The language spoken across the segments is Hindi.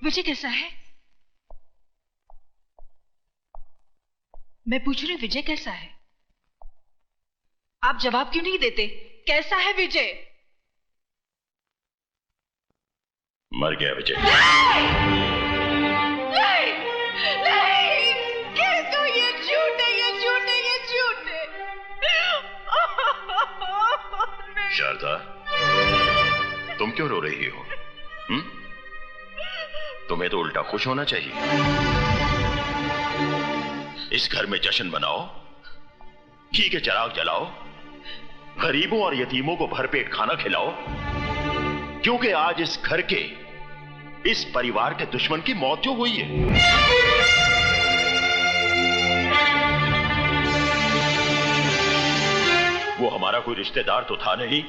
विजय कैसा है? मैं पूछ रही हूँ विजय कैसा है? आप जवाब क्यों नहीं देते? कैसा है विजय? मर गया विजय। नहीं, नहीं, कह दो ये झूठ है, ये झूठ है, ये झूठ है। शारदा, तुम क्यों रो रही हो? तुम्हें तो उल्टा खुश होना चाहिए। इस घर में जश्न मनाओ, घी के चिराग जलाओ, गरीबों और यतीमों को भरपेट खाना खिलाओ, क्योंकि आज इस घर के, इस परिवार के दुश्मन की मौत जो हुई है, वो हमारा कोई रिश्तेदार तो था नहीं।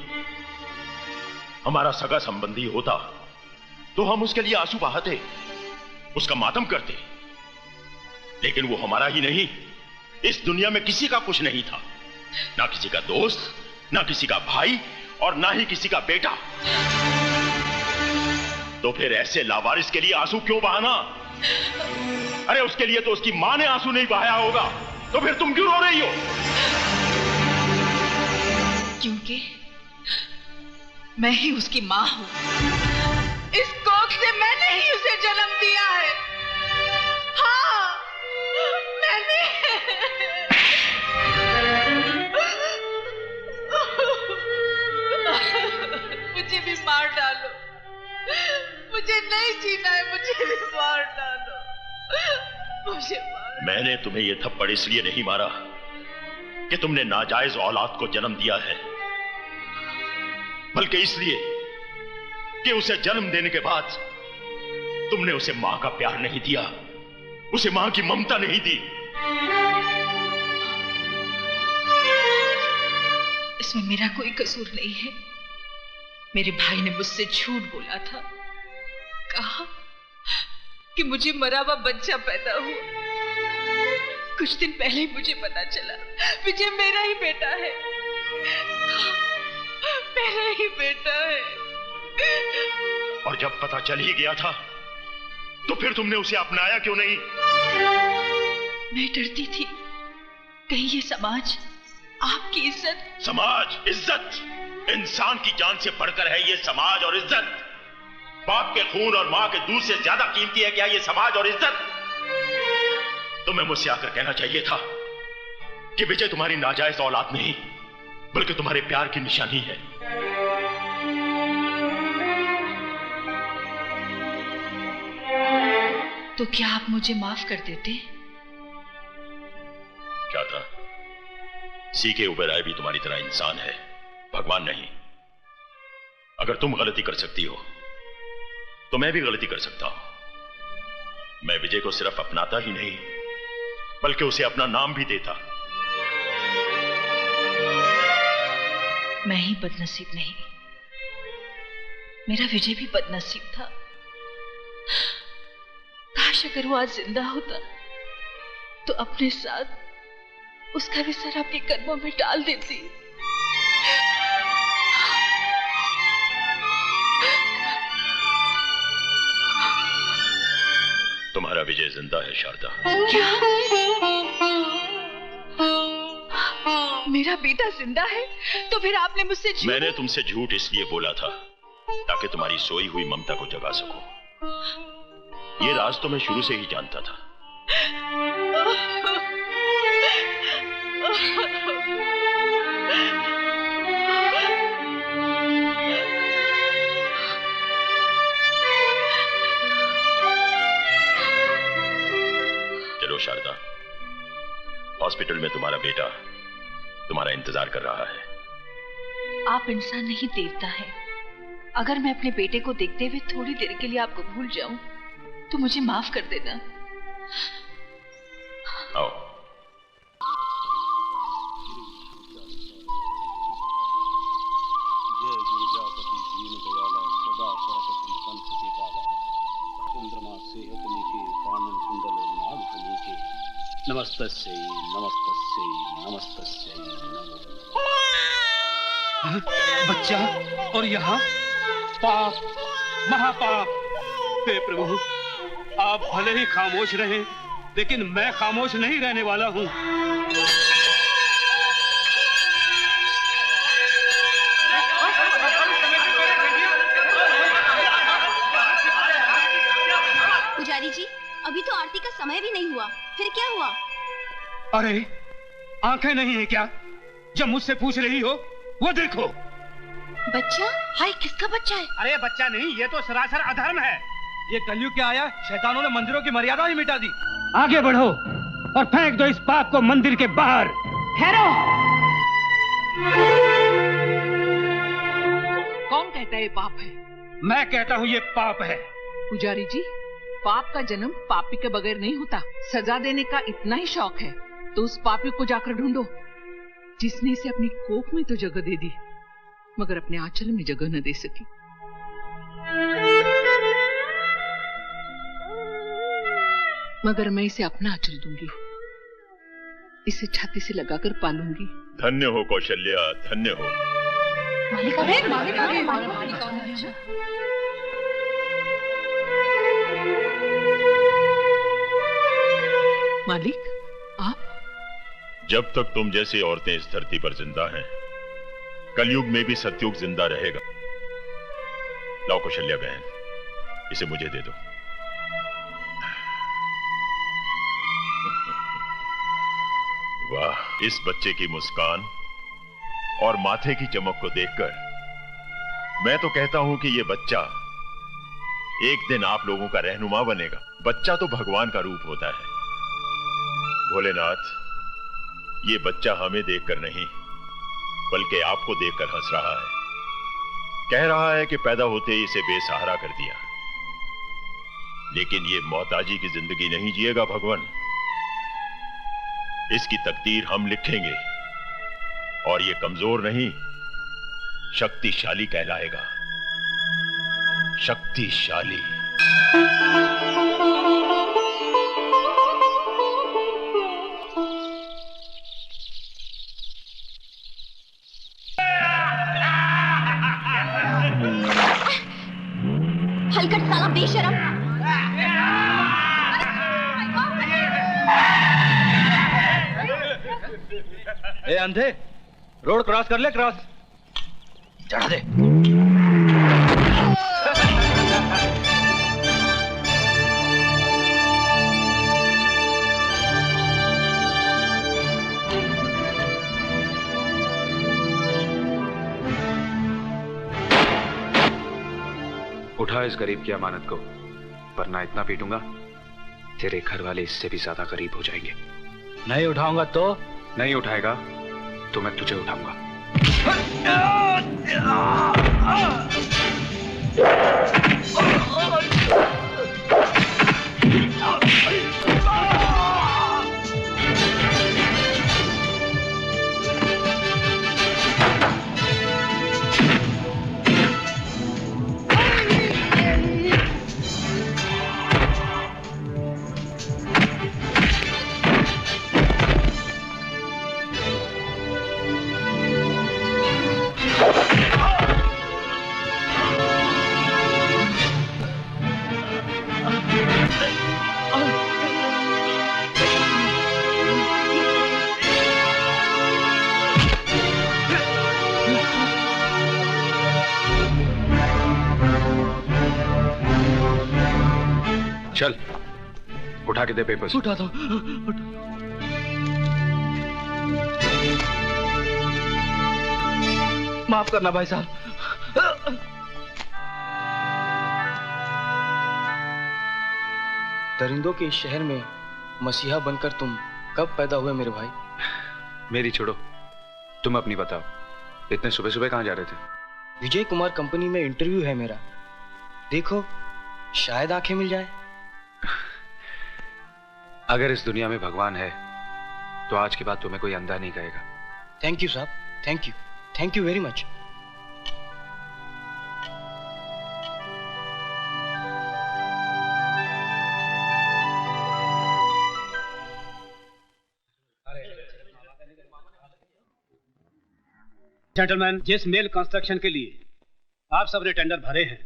हमारा सगा संबंधी होता तो हम उसके लिए आंसू बहाते, उसका मातम करते, लेकिन वो हमारा ही नहीं, इस दुनिया में किसी का कुछ नहीं था, ना किसी का दोस्त, ना किसी का भाई और ना ही किसी का बेटा। तो फिर ऐसे लावारिस के लिए आंसू क्यों बहाना? अरे उसके लिए तो उसकी मां ने आंसू नहीं बहाया होगा, तो फिर तुम क्यों रो रही हो? क्योंकि मैं ही उसकी मां हूं। इस कोख से मैंने ही उसे जन्म दिया है। हाँ, मैंने। मुझे भी मार डालो, मुझे नहीं जीना है, मुझे भी मार डालो, मुझे मार। मैंने तुम्हें यह थप्पड़ इसलिए नहीं मारा कि तुमने नाजायज औलाद को जन्म दिया है, बल्कि इसलिए कि उसे जन्म देने के बाद तुमने उसे मां का प्यार नहीं दिया, उसे मां की ममता नहीं दी। इसमें मेरा कोई कसूर नहीं है। मेरे भाई ने मुझसे झूठ बोला था, कहा कि मुझे मरा हुआ बच्चा पैदा हुआ। कुछ दिन पहले ही मुझे पता चला विजय मेरा ही बेटा है, मेरा ही बेटा है। और जब पता चल ही गया था तो फिर तुमने उसे अपनाया क्यों नहीं? मैं डरती थी कहीं ये समाज आपकी इज्जत। समाज, इज्जत, इंसान की जान से बढ़कर है ये समाज और इज्जत। बाप के खून और मां के दूध से ज्यादा कीमती है क्या ये समाज और इज्जत? तुम्हें मुझसे आकर कहना चाहिए था कि विजय तुम्हारी नाजायज औलाद नहीं, बल्कि तुम्हारे प्यार की निशानी है। तो क्या आप मुझे माफ कर देते? क्या था? सीके उबेराय भी तुम्हारी तरह इंसान है, भगवान नहीं। अगर तुम गलती कर सकती हो तो मैं भी गलती कर सकता हूं। मैं विजय को सिर्फ अपनाता ही नहीं, बल्कि उसे अपना नाम भी देता। मैं ही बदनसीब नहीं, मेरा विजय भी बदनसीब था। काश अगर वो आज जिंदा होता तो अपने साथ उसका भी सर अपने कदमों में डाल देती। तुम्हारा विजय जिंदा है शारदा। क्या? मेरा बेटा जिंदा है? तो फिर आपने मुझसे झूठ? मैंने तुमसे झूठ इसलिए बोला था ताकि तुम्हारी सोई हुई ममता को जगा सकूं। ये राज तो मैं शुरू से ही जानता था। चलो शारदा, हॉस्पिटल में तुम्हारा बेटा तुम्हारा इंतजार कर रहा है। आप इंसान नहीं देवता है। अगर मैं अपने बेटे को देखते हुए थोड़ी देर के लिए आपको भूल जाऊं तो मुझे माफ कर देना। आओ। नमस्तस्यै नमस्तस्यै नमस्तस्यै नमो। बच्चा, और यहाँ पाप, महापाप। हे प्रभु, आप भले ही खामोश रहें, लेकिन मैं खामोश नहीं रहने वाला हूं। पुजारी जी, अभी तो आरती का समय भी नहीं हुआ, फिर क्या हुआ? अरे आंखें नहीं है क्या? जब मुझसे पूछ रही हो, वो देखो। बच्चा? हाय, किसका बच्चा है? अरे बच्चा नहीं, ये तो सरासर अधर्म है। ये कलयुग क्या आया, शैतानों ने मंदिरों की मर्यादा ही मिटा दी। आगे बढ़ो और फेंक दो इस पाप को मंदिर के बाहर। ठहरो। कौन कहता है ये पाप है? मैं कहता हूँ ये पाप है। पुजारी जी, पाप का जन्म पापी के बगैर नहीं होता। सजा देने का इतना ही शौक है तो उस पापी को जाकर ढूंढो जिसने इसे अपनी कोख में तो जगह दे दी मगर अपने आंचल में जगह न दे सकी। मगर मैं इसे अपना आंचल दूंगी, इसे छाती से लगाकर पालूंगी। धन्य हो कौशल्या, धन्य हो। मालिक, आप? जब तक तुम जैसी औरतें इस धरती पर जिंदा हैं, कलयुग में भी सतयुग जिंदा रहेगा। लाओ कौशल्या बहन, इसे मुझे दे दो। वाह, इस बच्चे की मुस्कान और माथे की चमक को देखकर मैं तो कहता हूं कि ये बच्चा एक दिन आप लोगों का रहनुमा बनेगा। बच्चा तो भगवान का रूप होता है। भोलेनाथ, ये बच्चा हमें देखकर नहीं बल्कि आपको देखकर हंस रहा है। कह रहा है कि पैदा होते ही इसे बेसहारा कर दिया, लेकिन ये मोहताजी की जिंदगी नहीं जिएगा भगवान। इसकी तकदीर हम लिखेंगे और ये कमजोर नहीं, शक्तिशाली कहलाएगा। शक्तिशाली। हलकट साला बेशरम। ए अंधे, रोड क्रॉस कर ले, क्रॉस चढ़ा दे। उठा इस गरीब की अमानत को, वरना इतना पीटूंगा तेरे घर वाले इससे भी ज्यादा गरीब हो जाएंगे। नहीं उठाऊंगा तो? नहीं उठाएगा तो मैं तुझे उठाऊंगा। चल उठा के दे पेपर्स। उठा दो। माफ करना भाई साहब। दरिंदों के इस शहर में मसीहा बनकर तुम कब पैदा हुए मेरे भाई? मेरी छोड़ो, तुम अपनी बताओ। इतने सुबह सुबह कहां जा रहे थे? विजय कुमार कंपनी में इंटरव्यू है मेरा, देखो शायद आंखें मिल जाए। अगर इस दुनिया में भगवान है तो आज के बाद तुम्हें कोई अंधा नहीं कहेगा। थैंक यू साहब, thank you very much. Gentleman, जिस मेल कंस्ट्रक्शन के लिए आप सबने टेंडर भरे हैं,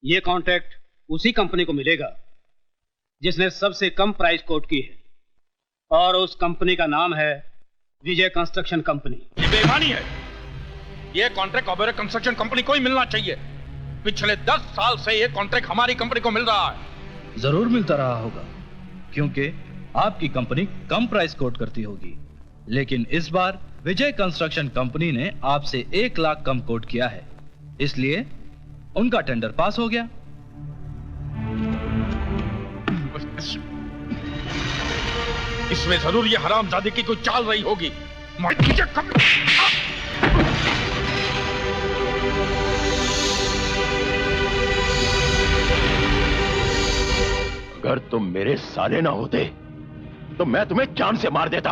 ये कॉन्ट्रैक्ट उसी कंपनी को मिलेगा जिसने सबसे कम प्राइस कोट की है, और उस कंपनी का नाम है विजय कंस्ट्रक्शन कंपनी। ये बेईमानी है। ये कॉन्ट्रैक्ट ओबेरॉय कंस्ट्रक्शन कंपनी को ही मिलना चाहिए। पिछले 10 साल से ये कॉन्ट्रैक्ट हमारी कंपनी को मिल रहा है। जरूर मिलता रहा होगा, क्योंकि आपकी कंपनी कम प्राइस कोट करती होगी, लेकिन इस बार विजय कंस्ट्रक्शन कंपनी ने आपसे 1 लाख कम कोट किया है, इसलिए उनका टेंडर पास हो गया। इसमें जरूर ये हरामजादे की कोई चाल रही होगी। अगर तुम मेरे साले ना होते तो मैं तुम्हें जान से मार देता।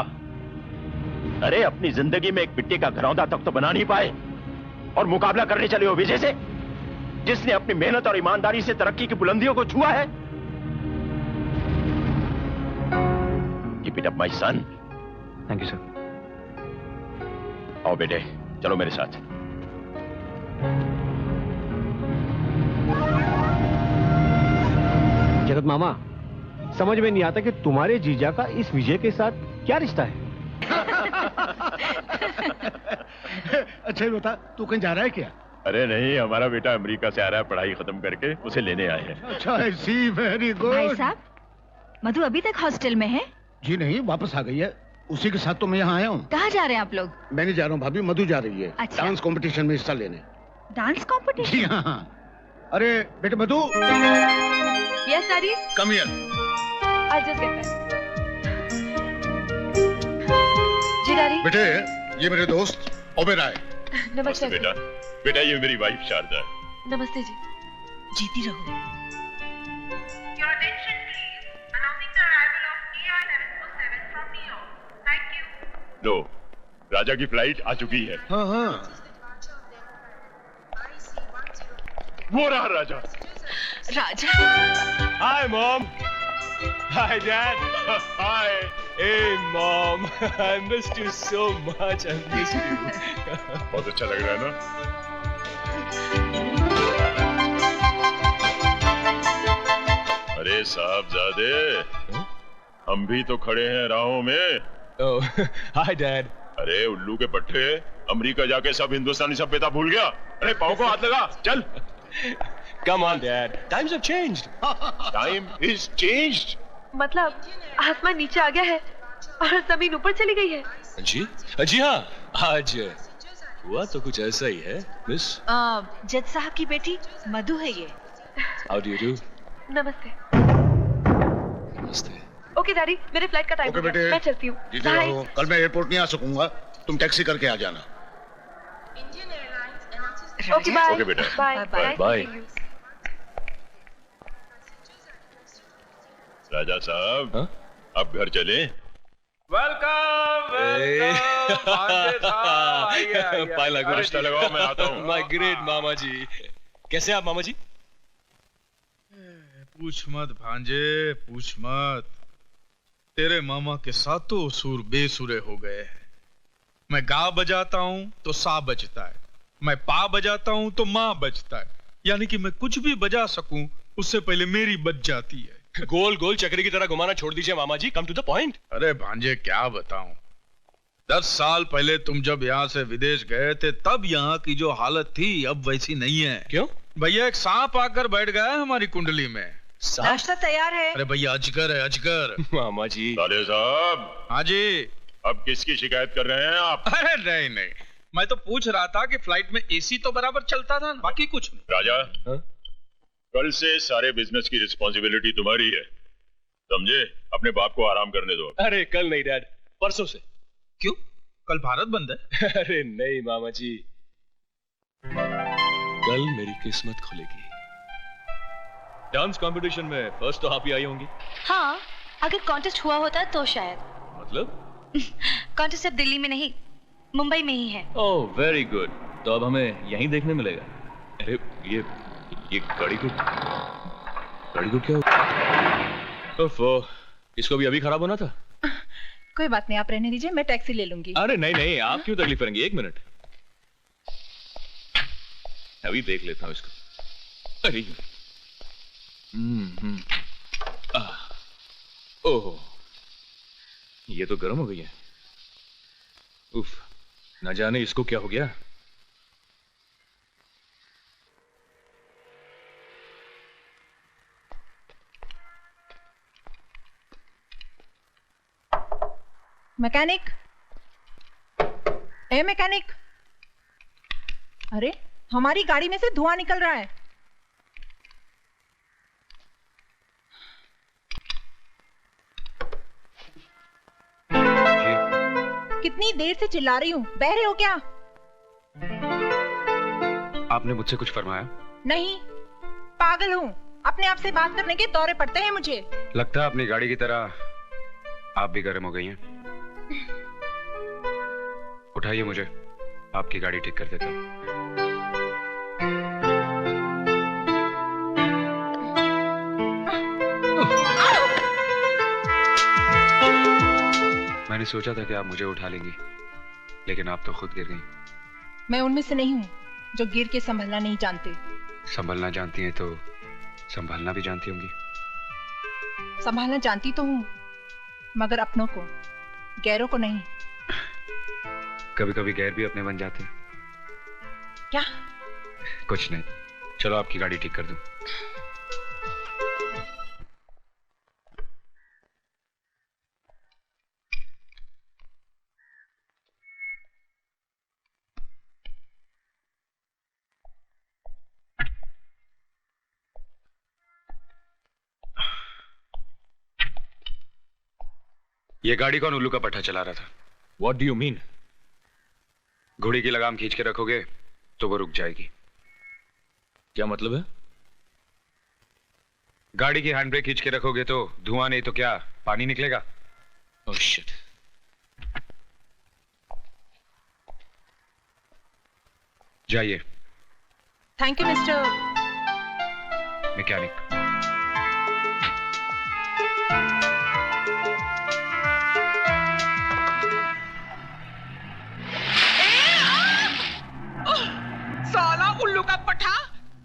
अरे अपनी जिंदगी में एक मिट्टी का घरौंदा तक तो बना नहीं पाए और मुकाबला करने चले हो विजय से, जिसने अपनी मेहनत और ईमानदारी से तरक्की की बुलंदियों को छुआ है। Keep it up, my son. Thank you sir. आओ बेटे, चलो मेरे साथ। जगत मामा, समझ में नहीं आता कि तुम्हारे जीजा का इस विजय के साथ क्या रिश्ता है। अच्छा बता, तू कहीं जा रहा है क्या? अरे नहीं, हमारा बेटा अमेरिका से आ रहा है पढ़ाई खत्म करके, उसे लेने आए हैं। अच्छा, ऐसी वेरी गुड। भाई साहब, मधु अभी तक हॉस्टल में है? जी नहीं, वापस आ गई है। उसी के साथ तो मैं यहाँ आया हूँ। कहाँ जा रहे हैं आप लोग? मैं नहीं जा रहा हूँ भाभी, मधु जा रही है। अच्छा। डांस कंपटीशन में हिस्सा लेने। Dance competition? जी हाँ। अरे बेटे Madhu. Yes daddy. Come here. I just get back. जी डैडी। बेटे, ये मेरे दोस्त ओबेरॉय। नमस्ते बेटा। बेटा, ये मेरी वाइफ शारदा है। नमस्ते जी। जीती रहो। लो, राजा की फ्लाइट आ चुकी है। हाँ हाँ। वो रहा Raja. Raja. Hi mom. Hi dad. Hi. Hey mom, I missed you so much. I missed you. बहुत अच्छा लग रहा है ना? अरे साहबजादे, हम भी तो खड़े हैं राहों में। Oh, hi dad. अरे उल्लू के पट्टे, अमेरिका जाके सब हिंदुस्तानी सभ्यता भूल गया। अरे पाँव को हाथ लगा, चल। Come on dad. Times have changed. Time is changed. मतलब आसमान नीचे आ गया है और जमीन ऊपर चली गई है। जी? जी हाँ, आज हुआ तो कुछ ऐसा ही है, मिस। जज साहब की बेटी मधु है ये। How do you do? नमस्ते। नमस्ते। ओके डैडी, मेरे फ्लाइट का टाइम हो गया, मैं चलती हूँ। जीते रहो। कल मैं एयरपोर्ट नहीं आ सकूंगा, तुम टैक्सी करके आ जाना। Okay bye. ओके बेटा। Bye bye. बाय। राजा साहब, अब घर चले। वेलकम। पाइला रिश्ता लगाओ, मैं आता हूँ। माय ग्रेट मामा जी। कैसे आप मामा जी? पूछ मत भांजे, पूछ मत। तेरे मामा के सातों सुर बेसुरे हो गए हैं। मैं गा बजाता हूँ तो सा बजता है, मैं पा बजाता हूँ तो माँ बजता है, यानी कि मैं कुछ भी बजा सकूं उससे पहले मेरी बज जाती है। गोल गोल चक्री की तरह घुमाना छोड़ दीजिए मामा जी, कम टू द पॉइंट। अरे भांजे क्या बताऊं, 10 साल पहले तुम जब यहाँ से विदेश गए थे तब यहाँ की जो हालत थी अब वैसी नहीं है। क्यों? भैया एक सांप आकर बैठ गया है हमारी कुंडली में। नाश्ता तैयार है। अरे भैया अजगर है, अजगर। मामा जी। साले साहब। हाँ जी। अब किसकी शिकायत कर रहे हैं आप? अरे नहीं नहीं, मैं तो पूछ रहा था कि फ्लाइट में एसी तो बराबर चलता था, बाकी कुछ नहीं। राजा, कल से सारे बिजनेस की रिस्पॉन्सिबिलिटी तुम्हारी है, समझे? अपने बाप को आराम करने दो। अरे कल नहीं डैड, परसों से। क्यों? कल भारत बंद है। अरे नहीं मामा जी, कल मेरी किस्मत खुलेगी। डांस कंपटीशन में फर्स्ट तो आप ही आई होंगी। हाँ, अगर कॉन्टेस्ट हुआ होता तो शायद। मतलब? कॉन्टेस्ट अब दिल्ली में नहीं, मुंबई में ही है। ओह वेरी गुड, तो अब हमें यहीं देखने मिलेगा। अरे ये गाड़ी को क्या ओफो, इसको भी अभी खराब होना था। कोई बात नहीं, आप रहने दीजिए, मैं टैक्सी ले लूंगी। अरे नहीं नहीं, आप क्यों तकलीफ करेंगे? 1 मिनट, अभी देख लेता हूँ इसको। अरे ओह, ये तो गर्म हो गई है। उफ, न जाने इसको क्या हो गया। मैकेनिक, ए मैकेनिक, अरे हमारी गाड़ी में से धुआं निकल रहा है। कितनी देर से चिल्ला रही हूँ, बहरे हो क्या? आपने मुझसे कुछ फरमाया? नहीं, पागल हूँ, अपने आप से बात करने के दौरे पड़ते हैं मुझे। लगता है अपनी गाड़ी की तरह आप भी गर्म हो गई हैं। उठाइए मुझे, आपकी गाड़ी ठीक कर देता हूँ। मैंने सोचा था कि आप मुझे उठा लेंगी, लेकिन आप तो खुद गिर गई। मैं उनमें से नहीं हूँ जो गिर के संभलना नहीं जानते। संभलना जानती हैं तो संभालना भी जानती होंगी। संभालना जानती तो हूँ, मगर अपनों को, गैरों को नहीं। कभी कभी गैर भी अपने बन जाते हैं। क्या? कुछ नहीं, चलो आपकी गाड़ी ठीक कर दूं। ये गाड़ी कौन उल्लू का पट्टा चला रहा था? What do you mean? घोड़ी की लगाम खींच के रखोगे तो वो रुक जाएगी। क्या मतलब है? गाड़ी की हैंड ब्रेक खींच के रखोगे तो धुआं नहीं तो क्या पानी निकलेगा। Oh shit. जाइए। Thank you mister mechanic. साला उल्लू का पठा,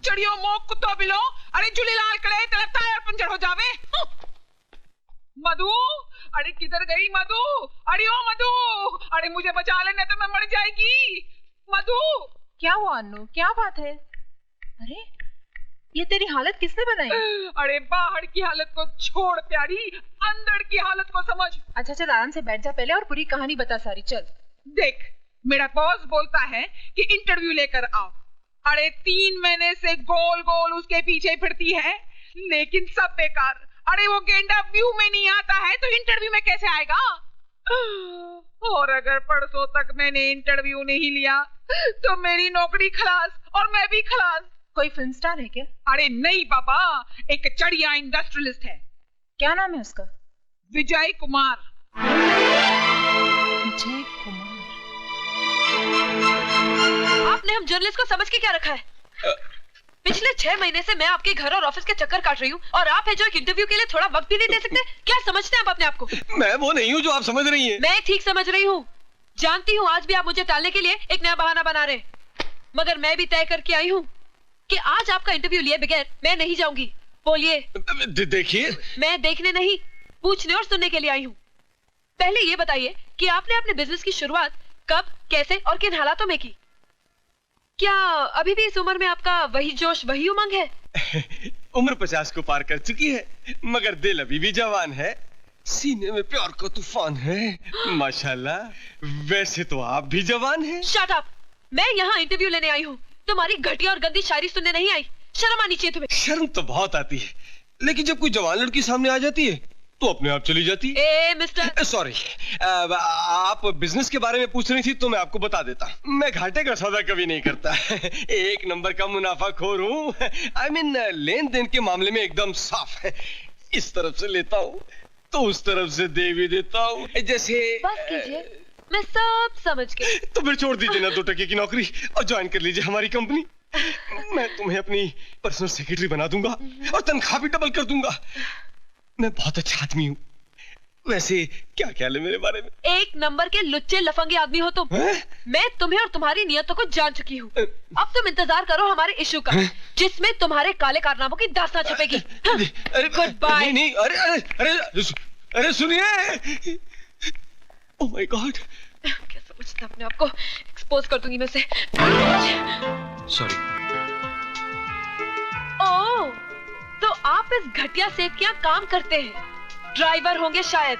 चढ़ियो मोक कुत्तो बिलो, अरे झूलेलाल करे तेरा टायर पंचर हो जावे। मधु, अरे किधर गई मधु? अरे ओ मधु, अरे मुझे बचा ले नहीं तो मैं मर जाएगी। मधु, क्या हुआ अन्नू, क्या बात है? अरे ये तेरी हालत किसने बनाई? अरे बाहर की हालत को छोड़ प्यारी, अंदर की हालत को समझ। अच्छा चल आराम से बैठ जा पहले और पूरी कहानी बता सारी। चल देख, मेरा बॉस बोलता है कि इंटरव्यू लेकर आओ। अरे 3 महीने से गोल गोल उसके पीछे फिरती है, लेकिन सब बेकार। अरे वो गेंडा व्यू में नहीं आता है तो इंटरव्यू में कैसे आएगा? और अगर परसों तक मैंने इंटरव्यू नहीं लिया तो मेरी नौकरी खलास और मैं भी खलास। कोई फिल्म स्टार है क्या? अरे नहीं बाबा, एक चढ़िया इंडस्ट्रियलिस्ट है। क्या नाम है उसका? विजय कुमार। विजय कुमार। आपने हम जर्नलिस्ट को समझ के क्या रखा है? पिछले 6 महीने से मैं आपके घर और ऑफिस के चक्कर काट रही हूँ और आप है जो एक इंटरव्यू के लिए थोड़ा वक्त भी नहीं दे सकते। क्या समझते हैं आप अपने आप को? मैं वो नहीं हूँ जो आप समझ रही हैं। मैं ठीक समझ रही हूँ। जानती हूँ आज भी आप मुझे टालने के लिए एक नया बहाना बना रहे हैं, मगर मैं भी तय करके आई हूँ कि आज आपका इंटरव्यू लिए बगैर मैं नहीं जाऊंगी। बोलिए। देखिए, मैं देखने नहीं, पूछने और सुनने के लिए आई हूँ। पहले ये बताइए कि आपने अपने बिजनेस की शुरुआत कब, कैसे और किन हालातों में की? क्या अभी भी इस उम्र में आपका वही जोश, वही उमंग है? उम्र 50 को पार कर चुकी है, मगर दिल अभी भी जवान है। सीने में प्यार का तूफान है, माशाल्लाह। वैसे तो आप भी जवान हैं। Shut up! मैं यहाँ इंटरव्यू लेने आई हूँ, तुम्हारी घटिया और गंदी शायरी सुनने नहीं आई। शर्म आनी चाहिए तुम्हें। शर्म तो बहुत आती है, लेकिन जब कोई जवान लड़की सामने आ जाती है तो अपने आप चली जाती है। ए मिस्टर, सॉरी, आप बिजनेस के बारे में पूछ रही थी तो मैं आपको बता देता। मैं घाटे का सौदा कभी नहीं करता। 1 नंबर का मुनाफाखोर हूँ। आई मीन लेन देन के मामले में एकदम साफ है। इस तरफ से लेता हूँ तो उस तरफ से दे भी देता हूँ। जैसे बस कीजिए, मैं सब समझ गई। तो फिर छोड़ दीजिए ना 2 टके की नौकरी और ज्वाइन कर लीजिए हमारी कंपनी। मैं तुम्हें अपनी पर्सनल सेक्रेटरी बना दूंगा और तनख्वाह भी डबल कर दूंगा। मैं बहुत अच्छा आदमी हूँ। वैसे क्या ख्याल है मेरे बारे में? 1 नंबर के लुच्चे लफंगे आदमी हो तुम। मैं तुम्हें और तुम्हारी नियतों को जान चुकी हूँ। अब तुम इंतजार करो हमारे इश्यू का, जिसमें तुम्हारे काले कारनामों की दास्तान छपेगी। Good bye. नहीं, अरे अरे सुनिए। ओह माय गॉड, क्या समझता अपने आप को, एक्सपोज कर दूंगी मैं उसे। सॉरी। ओह, तो आप इस घटिया सेठ के यहाँ काम करते हैं, ड्राइवर होंगे शायद।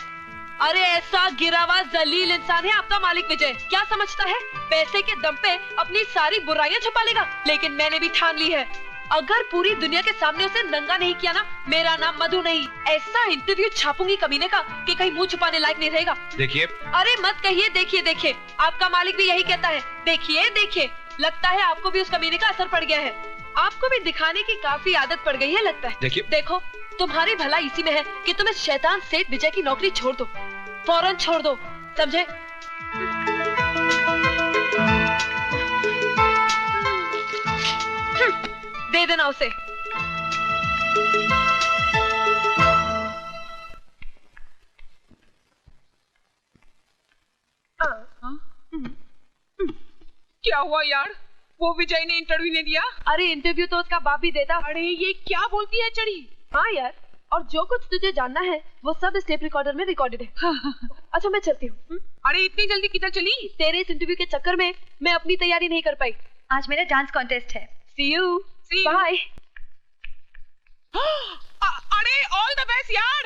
अरे ऐसा गिरा हुआ जलील इंसान है आपका मालिक विजय। क्या समझता है पैसे के दम पे अपनी सारी बुराइयां छुपा लेगा। लेकिन मैंने भी ठान ली है, अगर पूरी दुनिया के सामने उसे नंगा नहीं किया ना, मेरा नाम मधु नहीं। ऐसा इंटरव्यू छापूंगी कमीने का कि कहीं मुंह छुपाने लायक नहीं रहेगा। देखिए। अरे मत कहिए देखिए देखिए, आपका मालिक भी यही कहता है, देखिए देखिए। लगता है आपको भी उस कमीने का असर पड़ गया है। आपको भी दिखाने की काफी आदत पड़ गई है लगता है। देखिए। देखो, तुम्हारी भलाई इसी में है कि तुम इस शैतान सेठ विजय की नौकरी छोड़ दो, फौरन छोड़ दो, समझे? दे देना उसे। क्या हुआ यार, वो विजय ने इंटरव्यू नहीं दिया? अरे इंटरव्यू तो उसका बाप भी देता। अरे ये क्या बोलती है चढ़ी। हाँ यार, और जो कुछ तुझे जानना है वो सब इस टेप रिकॉर्डर में रिकॉर्डेड है। अच्छा मैं चलती हूँ। अरे इतनी जल्दी किधर चली? तेरे इस इंटरव्यू के चक्कर में मैं अपनी तैयारी नहीं कर पाई। आज मेरा डांस कॉन्टेस्ट है। See you. बाय। अरे ऑल द बेस्ट यार।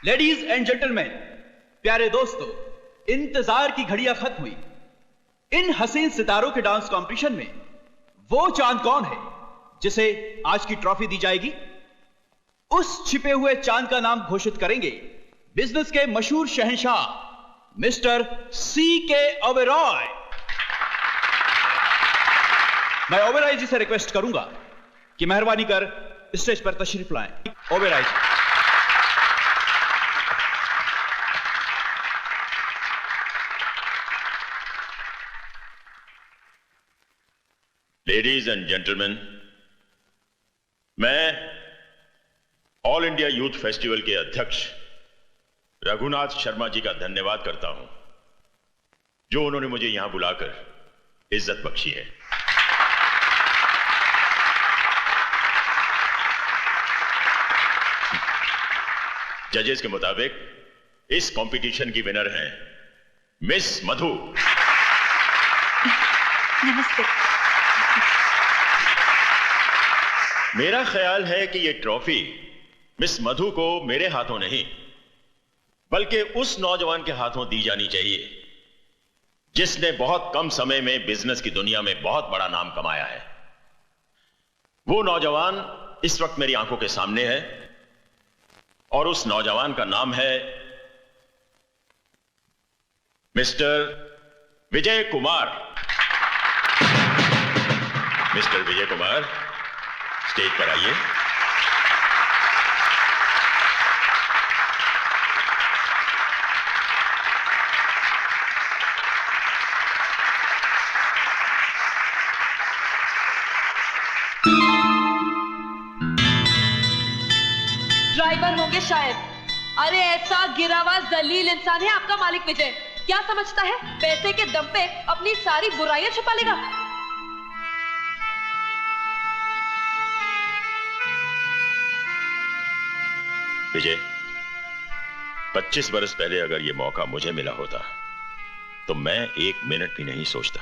लेडीज एंड जेंटलमैन, प्यारे दोस्तों, इंतजार की घड़ियां खत्म हुई। इन हसीन सितारों के डांस कंपटीशन में वो चांद कौन है जिसे आज की ट्रॉफी दी जाएगी? उस छिपे हुए चांद का नाम घोषित करेंगे बिजनेस के मशहूर शहंशाह मिस्टर C.K. ओबेरॉय। मैं ओबेरॉय जी से रिक्वेस्ट करूंगा कि मेहरबानी कर स्टेज पर तशरीफ लाएं। ओबेरॉय जी। लेडीज एंड जेंटलमैन, मैं ऑल इंडिया यूथ फेस्टिवल के अध्यक्ष रघुनाथ शर्मा जी का धन्यवाद करता हूं, जो उन्होंने मुझे यहां बुलाकर इज्जत बख्शी है। जजेस के मुताबिक इस कंपटीशन की विनर हैं मिस मधु। नमस्ते। मेरा ख्याल है कि यह ट्रॉफी मिस मधु को मेरे हाथों नहीं बल्कि उस नौजवान के हाथों दी जानी चाहिए जिसने बहुत कम समय में बिजनेस की दुनिया में बहुत बड़ा नाम कमाया है। वो नौजवान इस वक्त मेरी आंखों के सामने है और उस नौजवान का नाम है mister Vijay Kumar. Mister Vijay Kumar, stage पर आइए। ड्राइवर होंगे शायद। अरे ऐसा गिरा हुआ जलील इंसान है आपका मालिक विजय। क्या समझता है पैसे के दम पे अपनी सारी बुराइयां छुपा लेगा। विजय, 25 बरस पहले अगर यह मौका मुझे मिला होता तो मैं 1 मिनट भी नहीं सोचता।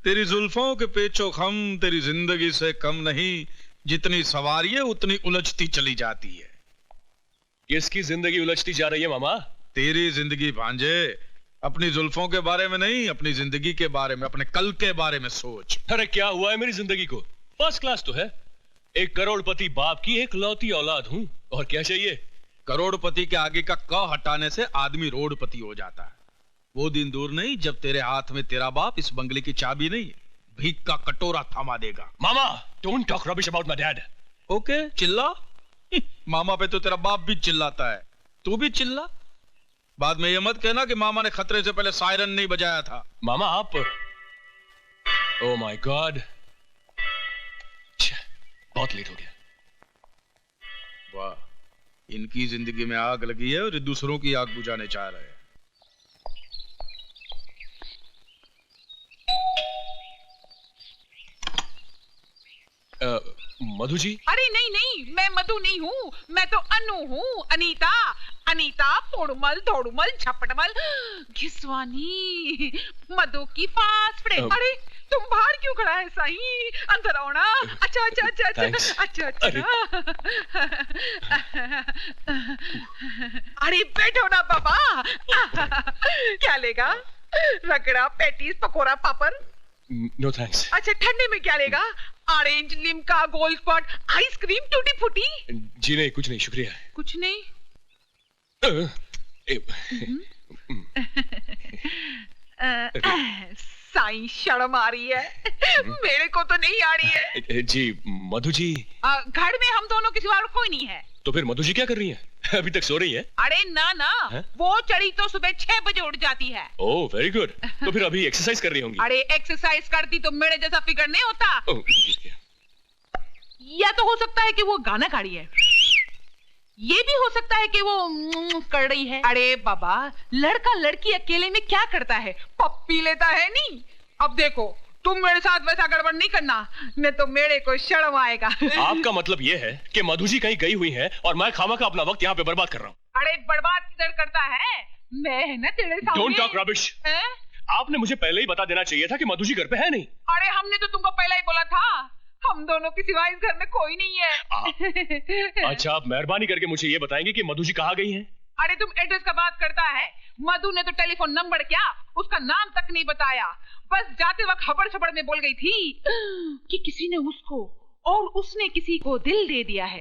तेरी जुल्फों के पेचो खम तेरी जिंदगी से कम नहीं, जितनी सवारी है उतनी उलझती चली जाती है। किसकी जिंदगी उलझती जा रही है मामा? तेरी जिंदगी भांजे। अपनी जुल्फों के बारे में नहीं, अपनी जिंदगी के बारे में, अपने कल के बारे में सोच। अरे क्या हुआ है मेरी जिंदगी को? फर्स्ट क्लास तो है। एक करोड़पति बाप की एक लौती औलाद हूं, और क्या चाहिए? करोड़पति के आगे का क हटाने से आदमी रोडपति हो जाता है। वो दिन दूर नहीं जब तेरे हाथ में तेरा बाप इस बंगले की चाबी नहीं, भीख का कटोरा थमा देगा। मामा, don't talk rubbish about my dad. Okay, चिल्ला। मामा पे तो तेरा बाप भी चिल्लाता है, तू भी चिल्ला। बाद में ये मत कहना कि मामा ने खतरे से पहले सायरन नहीं बजाया था। मामा आप, ओह माय गॉड, बहुत लेट हो गया। वाह, इनकी जिंदगी में आग लगी है और ये दूसरों की आग बुझाने चाह रहे हैं। मधु जी? अरे नहीं नहीं, मैं मधु नहीं हूँ, मैं तो अनु हूँ, अनीता। अनीता पोड़मल धोड़मल झपटमल घिसवानी, मधु की फास्ट फ्रेंड। अरे तुम बाहर क्यों खड़ा है साईं? अंदर आओ ना। अच्छा अच्छा अच्छा अच्छा अच्छा अच्छा। अरे बैठो ना बाबा। क्या लेगा? रगड़ा, पैटीज, पकोड़ा, पापड़? No thanks. अच्छा ठंडे में क्या लेगा? Orange, Limca, Gold Spot, ice cream, tutti frutti? जी नहीं, कुछ नहीं, शुक्रिया। कुछ नहीं? साईं शर्म आ रही है। मेरे को तो नहीं आ रही है। जी मधु जी। घर में हम दोनों के सिवा और कोई नहीं है। तो फिर मधु जी क्या कर रही हैं? अभी तक सो रही हैं? अरे ना ना, वो चढ़ी तो सुबह 6 बजे उठ जाती है। Oh very good. तो फिर अभी एक्सरसाइज कर रही होंगी? अरे एक्सरसाइज करती तो मेरे जैसा फिगर नहीं होता। या तो हो सकता है कि वो गाना गा रही है, ये भी हो सकता है कि वो कर रही है। अरे बाबा, लड़का लड़की अकेले में क्या करता है? पप्पी लेता है नहीं। अब देखो, तुम मेरे साथ वैसा गड़बड़ नहीं करना, नहीं तो मेरे को शर्म आएगा। आपका मतलब ये है कि मधु जी कहीं गई हुई है और मैं खामखा अपना वक्त यहाँ पे बर्बाद कर रहा हूँ? अरे बर्बाद किधर करता है? मैं है ना तेरे सामने। Don't talk rubbish. आपने मुझे पहले ही बता देना चाहिए था कि मधु जी घर पे है नहीं। अरे हमने तो तुमको पहले ही बोला था, हम दोनों के सिवा इस घर में कोई नहीं है। अच्छा, आप मेहरबानी करके मुझे ये बताएंगे कि मधु जी कहाँ गई हैं? अरे तुम एड्रेस का बात करता है? मधु ने तो टेलीफोन नंबर क्या, उसका नाम तक नहीं बताया। बस जाते वक्त हबड़ सबड़ में बोल गई थी कि किसी ने उसको और उसने किसी को दिल दे दिया है।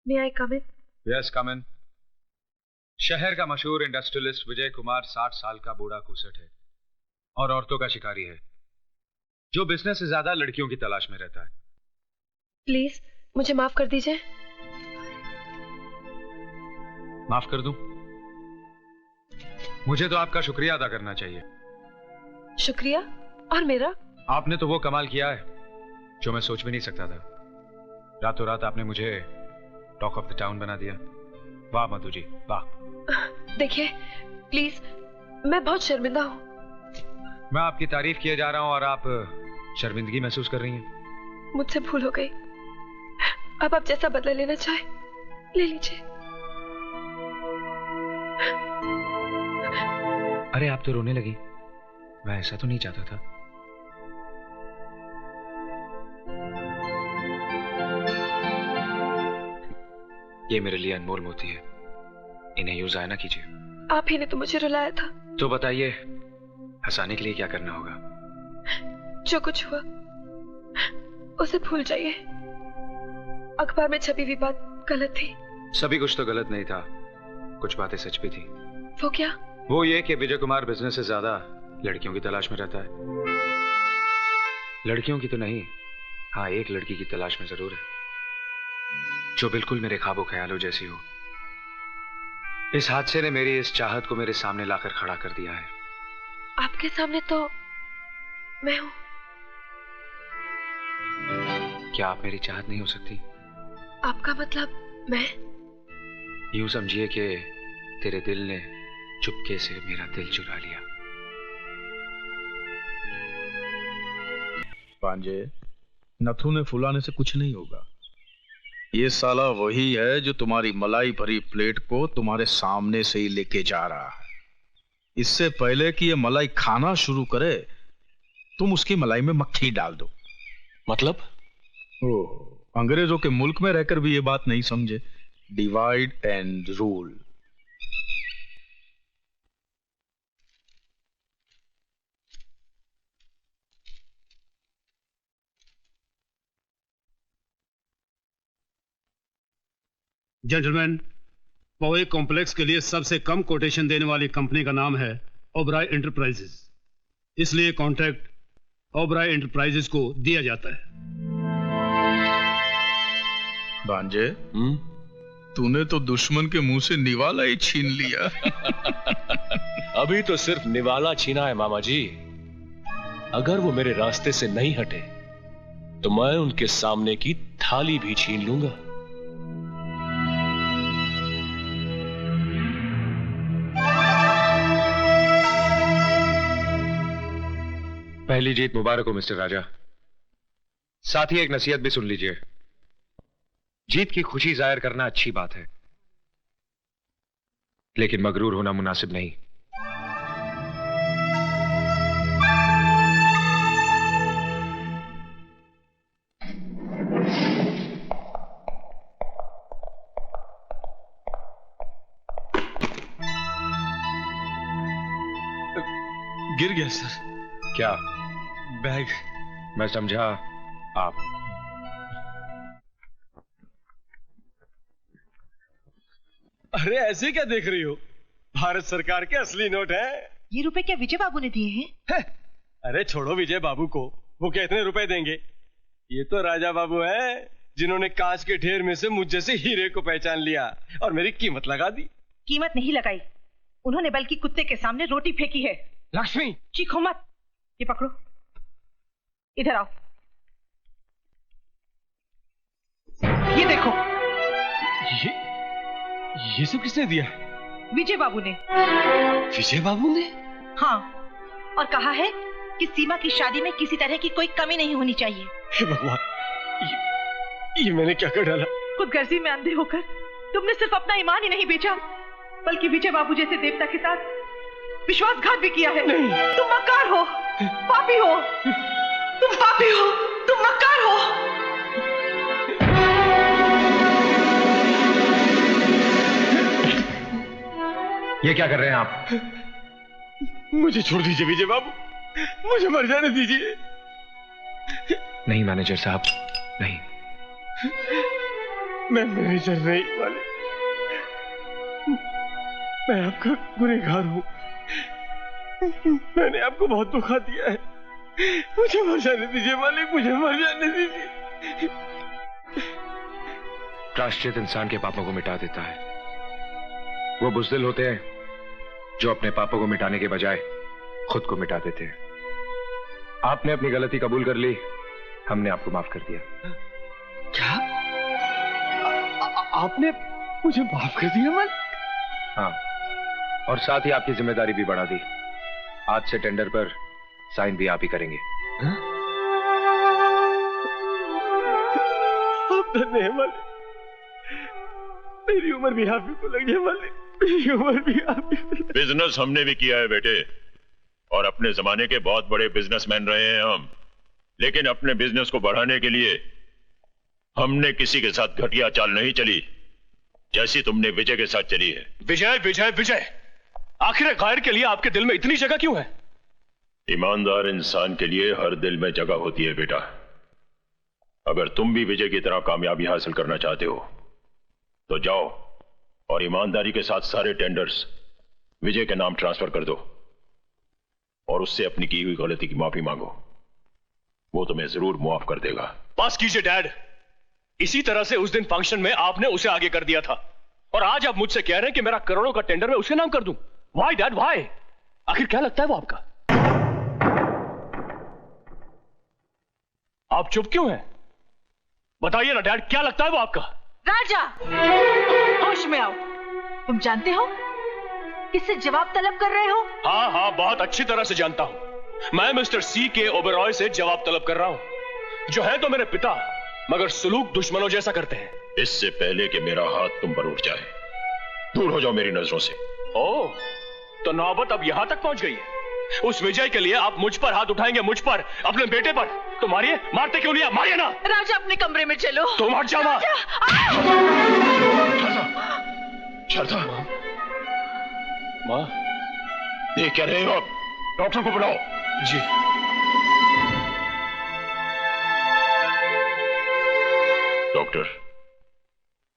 May I come in? Yes, come in. शहर का मशहूर इंडस्ट्रियलिस्ट विजय कुमार 60 साल का बूढ़ा कुसट है और औरतों का शिकारी है, जो बिजनेस से ज्यादा लड़कियों की तलाश में रहता है। प्लीज मुझे माफ कर दीजिए। माफ कर दूं? मुझे तो आपका शुक्रिया अदा करना चाहिए। शुक्रिया? और मेरा? आपने तो वो कमाल किया है जो मैं सोच भी नहीं सकता था। रातों रात आपने मुझे टॉक ऑफ द टाउन बना दिया। वाह मधु जी, वाह। देखिए प्लीज, मैं बहुत शर्मिंदा हूँ। मैं आपकी तारीफ किए जा रहा हूँ और आप शर्मिंदगी महसूस कर रही हैं। मुझसे भूल हो गई। अब आप जैसा बदला लेना चाहे ले लीजिए। अरे आप तो रोने लगी, मैं ऐसा तो नहीं चाहता था। ये मेरे लिए अनमोल मोती है, इन्हें यूज आया ना कीजिए। आप ही ने तो मुझे रुलाया था। तो बताइए, हंसाने के लिए क्या करना होगा? जो कुछ हुआ उसे भूल जाइए। अखबार में छपी हुई बात गलत थी। सभी कुछ तो गलत नहीं था, कुछ बातें सच भी थी। वो क्या? वो ये कि विजय कुमार बिजनेस से ज्यादा लड़कियों की तलाश में रहता है। लड़कियों की तो नहीं, हाँ एक लड़की की तलाश में जरूर है, जो बिल्कुल मेरे ख्वाबों ख्यालों जैसी हो। इस हादसे ने मेरी इस चाहत को मेरे सामने लाकर खड़ा कर दिया है। आपके सामने तो मैं हूं। क्या आप मेरी चाहत नहीं हो सकती? आपका मतलब मैं? यूं समझिए कि तेरे दिल ने चुपके से मेरा दिल चुरा लिया। पांजे, नथु ने फुलाने से कुछ नहीं होगा। ये साला वही है जो तुम्हारी मलाई भरी प्लेट को तुम्हारे सामने से ही लेके जा रहा है। इससे पहले कि ये मलाई खाना शुरू करे, तुम उसकी मलाई में मक्खी डाल दो। मतलब? ओह, अंग्रेजों के मुल्क में रहकर भी ये बात नहीं समझे। Divide and rule. जेंटलमैन, पवे कॉम्प्लेक्स के लिए सबसे कम कोटेशन देने वाली कंपनी का नाम है ओबराय एंटरप्राइजेस, इसलिए कॉन्ट्रैक्ट ओबराय एंटरप्राइजेस को दिया जाता है। भांजे, तूने तो दुश्मन के मुंह से निवाला ही छीन लिया। अभी तो सिर्फ निवाला छीना है मामा जी। अगर वो मेरे रास्ते से नहीं हटे तो मैं उनके सामने की थाली भी छीन लूंगा। पहली जीत मुबारक हो मिस्टर राजा। साथ ही एक नसीहत भी सुन लीजिए। जीत की खुशी जाहिर करना अच्छी बात है, लेकिन मगरूर होना मुनासिब नहीं। गिर गया सर। क्या? बैग। मैं समझा आप। अरे ऐसे क्या देख रही हो? भारत सरकार के असली नोट है। ये रुपए क्या विजय बाबू ने दिए हैं? अरे छोड़ो विजय बाबू को, वो क्या इतने रुपए देंगे? ये तो राजा बाबू हैं, जिन्होंने कांच के ढेर में से मुझ जैसे हीरे को पहचान लिया और मेरी कीमत लगा दी। कीमत नहीं लगाई उन्होंने, बल्कि कुत्ते के सामने रोटी फेंकी है। लक्ष्मी चीखो मत। ये पकड़ो, इधर आओ। ये देखो। ये सब किसने दिया? विजय बाबू ने। विजय बाबू ने? हाँ, और कहा है कि सीमा की शादी में किसी तरह की कोई कमी नहीं होनी चाहिए। हे भगवान, ये मैंने क्या कर डाला? खुदगर्जी में अंधे होकर तुमने सिर्फ अपना ईमान ही नहीं बेचा, बल्कि विजय बाबू जैसे देवता के साथ विश्वासघात भी किया है। नहीं। तुम मक्कार हो, पापी हो, तुम पापी हो, तुम मक्कार हो। ये क्या कर रहे हैं आप? मुझे छोड़ दीजिए विजय बाबू, मुझे मर जाने दीजिए। नहीं मैनेजर साहब, नहीं। मैं मैनेजर नहीं वाले, मैं आपका गुनहगार हूं। मैंने आपको बहुत धोखा दिया है, मुझे मर जाने दीजिए मालिक, मुझे मर जाने दीजिए। प्रायश्चित इंसान के पापों को मिटा देता है। वो बुज़दिल होते हैं जो अपने पापों को मिटाने के बजाय खुद को मिटा देते हैं। आपने अपनी गलती कबूल कर ली, हमने आपको माफ कर दिया। क्या? आपने मुझे माफ कर दिया मालिक? हाँ, और साथ ही आपकी जिम्मेदारी भी बढ़ा दी। आज से टेंडर पर साइन भी आप ही करेंगे। आप धन्य हैं मालिक, मेरी उम्र भी आप ही को लग जाए मालिक, मेरी उम्र भी आप ही को। बिजनेस हमने भी किया है बेटे, और अपने जमाने के बहुत बड़े बिजनेसमैन रहे हैं हम, लेकिन अपने बिजनेस को बढ़ाने के लिए हमने किसी के साथ घटिया चाल नहीं चली, जैसी तुमने विजय के साथ चली है। विजय विजय विजय, आखिर गायर के लिए आपके दिल में इतनी जगह क्यों है? ईमानदार इंसान के लिए हर दिल में जगह होती है बेटा। अगर तुम भी विजय की तरह कामयाबी हासिल करना चाहते हो तो जाओ और ईमानदारी के साथ सारे टेंडर्स विजय के नाम ट्रांसफर कर दो और उससे अपनी की हुई गलती की माफी मांगो। वो तुम्हें जरूर मुआफ कर देगा। पास कीजिए डैड, इसी तरह से उस दिन फंक्शन में आपने उसे आगे कर दिया था, और आज आप मुझसे कह रहे हैं कि मेरा करोड़ों का टेंडर मैं उसके नाम कर दूं। Why dad why? आखिर क्या लगता है वो आपका? आप चुप क्यों हैं? बताइए ना डैड, क्या लगता है वो आपका? राजा, होश में आओ। तुम जानते हो किससे जवाब तलब कर रहे हो? हाँ हाँ, बहुत अच्छी तरह से जानता हूं। मैं मिस्टर सी के ओबेरॉय से जवाब तलब कर रहा हूं, जो है तो मेरे पिता, मगर सुलूक दुश्मनों जैसा करते हैं। इससे पहले कि मेरा हाथ तुम पर उठ जाए, दूर हो जाओ मेरी नजरों से। ओह, तो नौबत अब यहां तक पहुंच गई है। उस विजय के लिए आप मुझ पर हाथ उठाएंगे, मुझ पर, अपने बेटे पर। तो मारिए, मारते क्यों नहीं आप? मारिए ना। राजा अपने कमरे में चलो। तुम हट जाओ। शारदा, माँ, देख क्या रहे हो आप? डॉक्टर को बुलाओ। जी। डॉक्टर,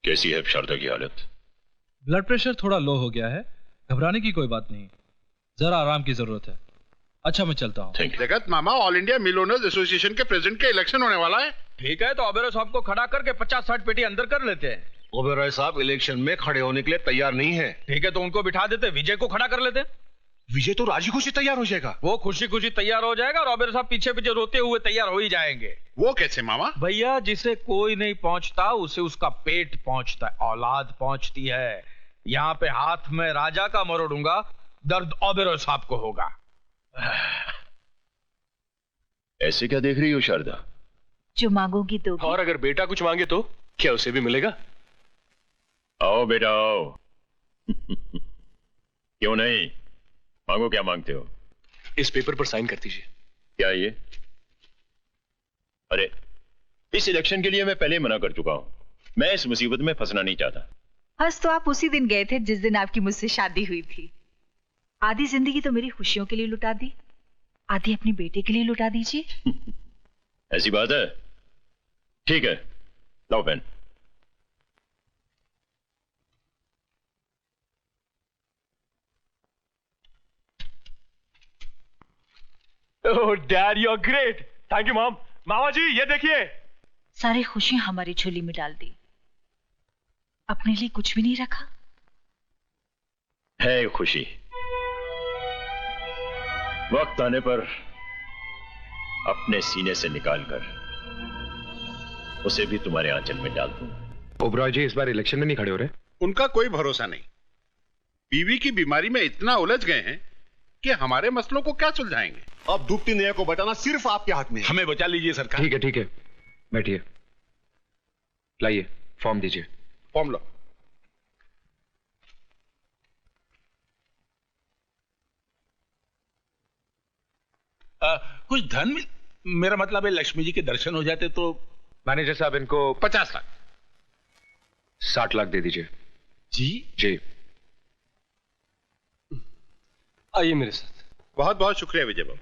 कैसी है शारदा की हालत? ब्लड प्रेशर थोड़ा लो हो गया है, घबराने की कोई बात नहीं, जरा आराम की जरूरत है। अच्छा मैं चलता हूँ। जगत मामा, all India mill owners association के प्रेसिडेंट के इलेक्शन होने वाला है। ठीक है, तो ओबेरॉय साहब को खड़ा करके 50-60 पेटी अंदर कर लेते हैं। ओबेरॉय साहब इलेक्शन में खड़े होने के लिए तैयार नहीं है। ठीक है, तो उनको बिठा देते, विजय को खड़ा कर लेते। विजय तो राजी खुशी तैयार हो जाएगा। वो खुशी खुशी तैयार हो जाएगा और ऑबेरॉय साहब पीछे पीछे रोते हुए तैयार हो ही जाएंगे। वो कैसे मामा? भैया जिसे कोई नहीं पहुंचता उसे उसका पेट पहुंचता है, औलाद पहुंचती है। यहाँ पे हाथ में राजा का मरोड़ूंगा, दर्द ऑबेरॉय साहब को होगा। ऐसे क्या देख रही हो शारदा? जो मांगोगी दोगी। और अगर बेटा कुछ मांगे तो क्या उसे भी मिलेगा? आओ बेटा आओ। क्यों नहीं, मांगो, क्या मांगते हो? इस पेपर पर साइन कर दीजिए। क्या ये? अरे इस इलेक्शन के लिए मैं पहले मना कर चुका हूं, मैं इस मुसीबत में फंसना नहीं चाहता। हंस तो आप उसी दिन गए थे जिस दिन आपकी मुझसे शादी हुई थी। आधी जिंदगी तो मेरी खुशियों के लिए लुटा दी, आधी अपने बेटे के लिए लुटा दीजिए। ऐसी बात है? ठीक है, लाओ pen. Oh dad you are great, thank you mom. मामा जी ये देखिए। सारी खुशियां हमारी झोली में डाल दी, अपने लिए कुछ भी नहीं रखा। है खुशी, वक्त आने पर अपने सीने से निकालकर उसे भी तुम्हारे आंचल में डाल दूं। ओबरॉय जी इस बार इलेक्शन में नहीं खड़े हो रहे? उनका कोई भरोसा नहीं। बीवी की बीमारी में इतना उलझ गए हैं कि हमारे मसलों को क्या सुलझाएंगे। अब डूबती नैया को बचाना सिर्फ आपके हाथ में है। हमें बचा लीजिए सरकार। ठीक है, बैठिए, लाइए फॉर्म दीजिए। फॉर्म लो। कुछ धन मेरा मतलब है लक्ष्मी जी के दर्शन हो जाते तो। मैनेजर साहब इनको 50 लाख। 60 लाख दे दीजिए। जी आइए मेरे साथ। बहुत बहुत शुक्रिया विजय बाबू।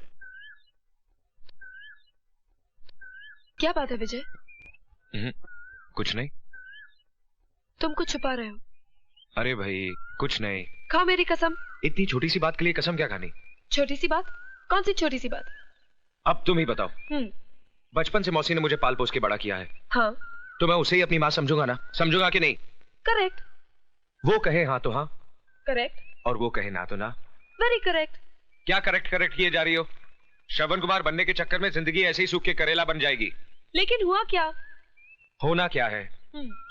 क्या बात है विजय? कुछ नहीं। तुम कुछ छुपा रहे हो? अरे भाई कुछ नहीं। खाओ मेरी कसम। इतनी छोटी सी बात के लिए कसम क्या खानी? छोटी सी बात? कौन सी छोटी सी बात? अब तुम ही बताओ। बचपन से मौसी ने मुझे पाल पोस के बड़ा किया है। हाँ। तो मैं उसे ही अपनी माँ समझूंगा ना? समझूंगा कि नहीं? करेक्ट। वो कहे हाँ तो हाँ। करेक्ट। और वो कहे ना तो ना। Very correct. क्या करेक्ट किए जा रही हो? श्रवण कुमार बनने के चक्कर में जिंदगी ऐसे ही सूख के करेला बन जाएगी। लेकिन हुआ क्या? होना क्या है?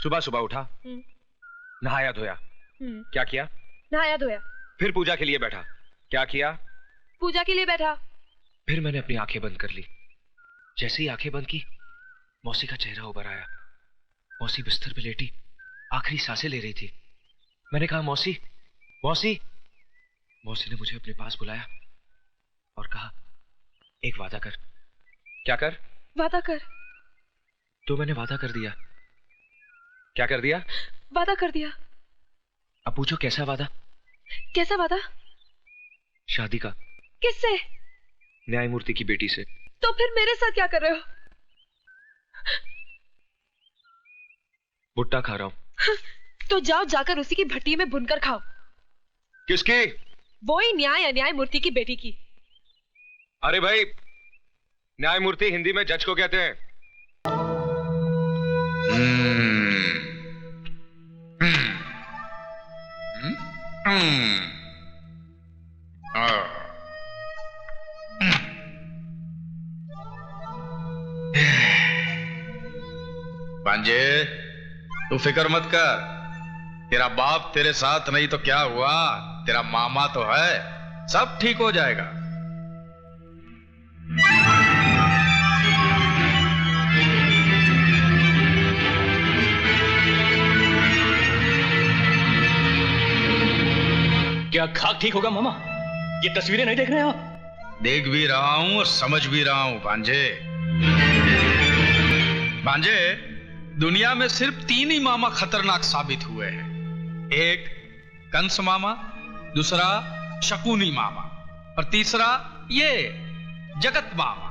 सुबह सुबह उठा, नहाया धोया। क्या किया? नहाया धोया। फिर पूजा के लिए बैठा। क्या किया? पूजा के लिए बैठा। फिर मैंने अपनी आंखें बंद कर ली। जैसे ही आंखें बंद की, मौसी का चेहरा उभर आया। मौसी बिस्तर पे लेटी आखिरी सांसें ले रही थी। मैंने कहा मौसी मौसी। मौसी ने मुझे अपने पास बुलाया और कहा एक वादा कर। क्या कर? वादा कर। तो मैंने वादा कर दिया। क्या कर दिया? वादा कर दिया। अब पूछो कैसा वादा? कैसा वादा? शादी का। किससे? न्यायमूर्ति की बेटी से। तो फिर मेरे साथ क्या कर रहे हो? भुट्टा खा रहा हूं। तो जाओ जाकर उसी की भट्टी में भुनकर खाओ। किसकी? वो ही न्याय अन्यायमूर्ति की बेटी की। अरे भाई न्यायमूर्ति हिंदी में जज को कहते हैं। भांजे तू फिक्र मत कर, तेरा बाप तेरे साथ नहीं तो क्या हुआ, तेरा मामा तो है, सब ठीक हो जाएगा। क्या खाक ठीक होगा मामा? ये तस्वीरें नहीं देख रहे आप? देख भी रहा हूं और समझ भी रहा हूं भांजे। भांजे दुनिया में सिर्फ 3 ही मामा खतरनाक साबित हुए हैं। एक कंस मामा, दूसरा शकुनी मामा और तीसरा ये जगत मामा।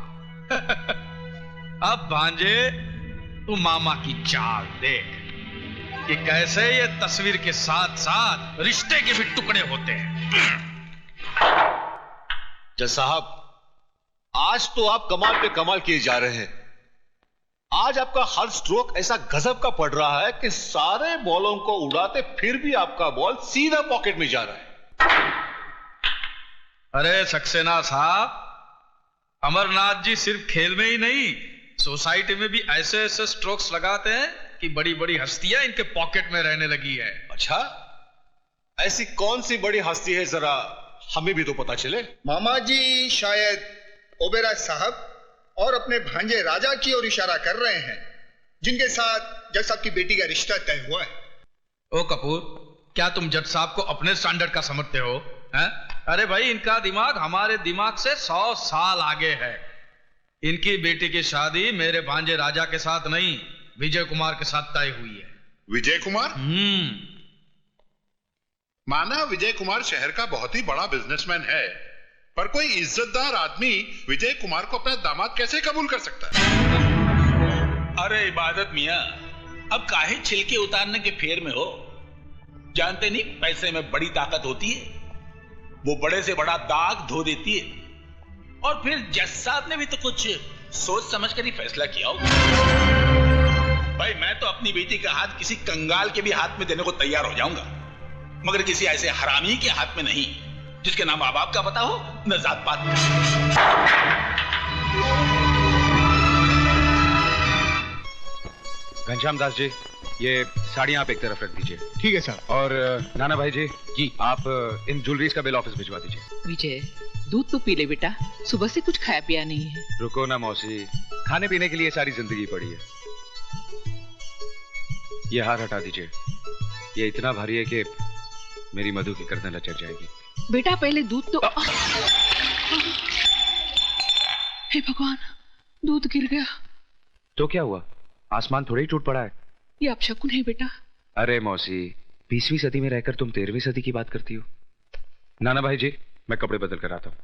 अब भांजे तू मामा की चाल देख कि कैसे ये तस्वीर के साथ साथ रिश्ते के भी टुकड़े होते हैं। जज साहब आज तो आप कमाल पे कमाल किए जा रहे हैं। आज आपका हर स्ट्रोक ऐसा गजब का पड़ रहा है कि सारे बॉलों को उड़ाते फिर भी आपका बॉल सीधा पॉकेट में जा रहा है। अरे सक्सेना साहब, अमरनाथ जी सिर्फ खेल में ही नहीं, सोसाइटी में भी ऐसे ऐसे स्ट्रोक्स लगाते हैं कि बड़ी बड़ी हस्तियां इनके पॉकेट में रहने लगी है। अच्छा, ऐसी कौन सी बड़ी हस्ती है, जरा हमें भी तो पता चले। मामा जी शायद ओबेरॉय साहब और अपने भांजे राजा की ओर इशारा कर रहे हैं, जिनके साथ जज साहब की बेटी का रिश्ता तय हुआ है। ओ कपूर, क्या तुम जज साहब को अपने स्टैंडर्ड का समझते हो? हैं? अरे भाई, इनका दिमाग हमारे दिमाग से 100 साल आगे है। इनकी बेटी की शादी मेरे भांजे राजा के साथ नहीं, विजय कुमार के साथ तय हुई है। विजय कुमार? माना विजय कुमार शहर का बहुत ही बड़ा बिजनेसमैन है, पर कोई इज्जतदार आदमी विजय कुमार को अपना दामाद कैसे कबूल कर सकता है? अरे इबादत मियां, अब काहे छिलके उतारने के फेर में हो? जानते नहीं पैसे में बड़ी ताकत होती है, वो बड़े से बड़ा दाग धो देती है। और फिर जज साहब ने भी तो कुछ सोच समझ कर ही फैसला किया होगा। भाई, मैं तो अपनी बेटी का हाथ किसी कंगाल के भी हाथ में देने को तैयार हो जाऊंगा, मगर किसी ऐसे हरामी के हाथ में नहीं, जिसके नाम माँ बाप का पता हो न जात पात। घनश्याम दास जी, ये साड़ियां आप एक तरफ रख दीजिए। ठीक है सर। और नाना भाई जी, आप इन ज्वेलरीज का बिल ऑफिस भिजवा दीजिए। विजय, दूध तो पी ले बेटा, सुबह से कुछ खाया पिया नहीं है। रुको ना मौसी, खाने पीने के लिए सारी जिंदगी पड़ी है। ये हार हटा दीजिए, ये इतना भारी है कि मेरी मधु की गर्दन लचक जाएगी। बेटा पहले दूध तो हे भगवान, दूध गिर गया। तो क्या हुआ? आसमान थोड़ा ही टूट पड़ा है। ये अपशकुन है बेटा। अरे मौसी, 20वीं सदी में रहकर तुम 13वीं सदी की बात करती हो। नाना भाई जी, मैं कपड़े बदल कर आता हूं।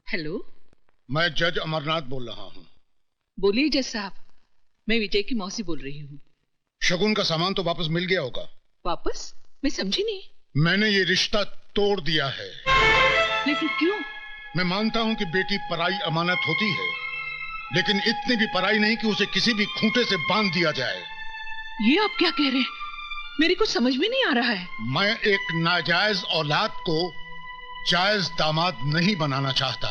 हेलो, मैं जज अमरनाथ बोल रहा हूं। बोलिए जज साहब, मैं विजय की मौसी बोल रही हूँ। शगुन का सामान तो वापस मिल गया होगा। वापस? मैं समझी नहीं। मैंने ये रिश्ता तोड़ दिया है। लेकिन क्यों? मैं मानता हूं कि बेटी पराई अमानत होती है, लेकिन इतनी भी पराई नहीं कि उसे किसी भी खूंटे से बांध दिया जाए। ये आप क्या कह रहे हैं? मेरी कुछ समझ में नहीं आ रहा है। मैं एक नाजायज औलाद को जायज दामाद नहीं बनाना चाहता,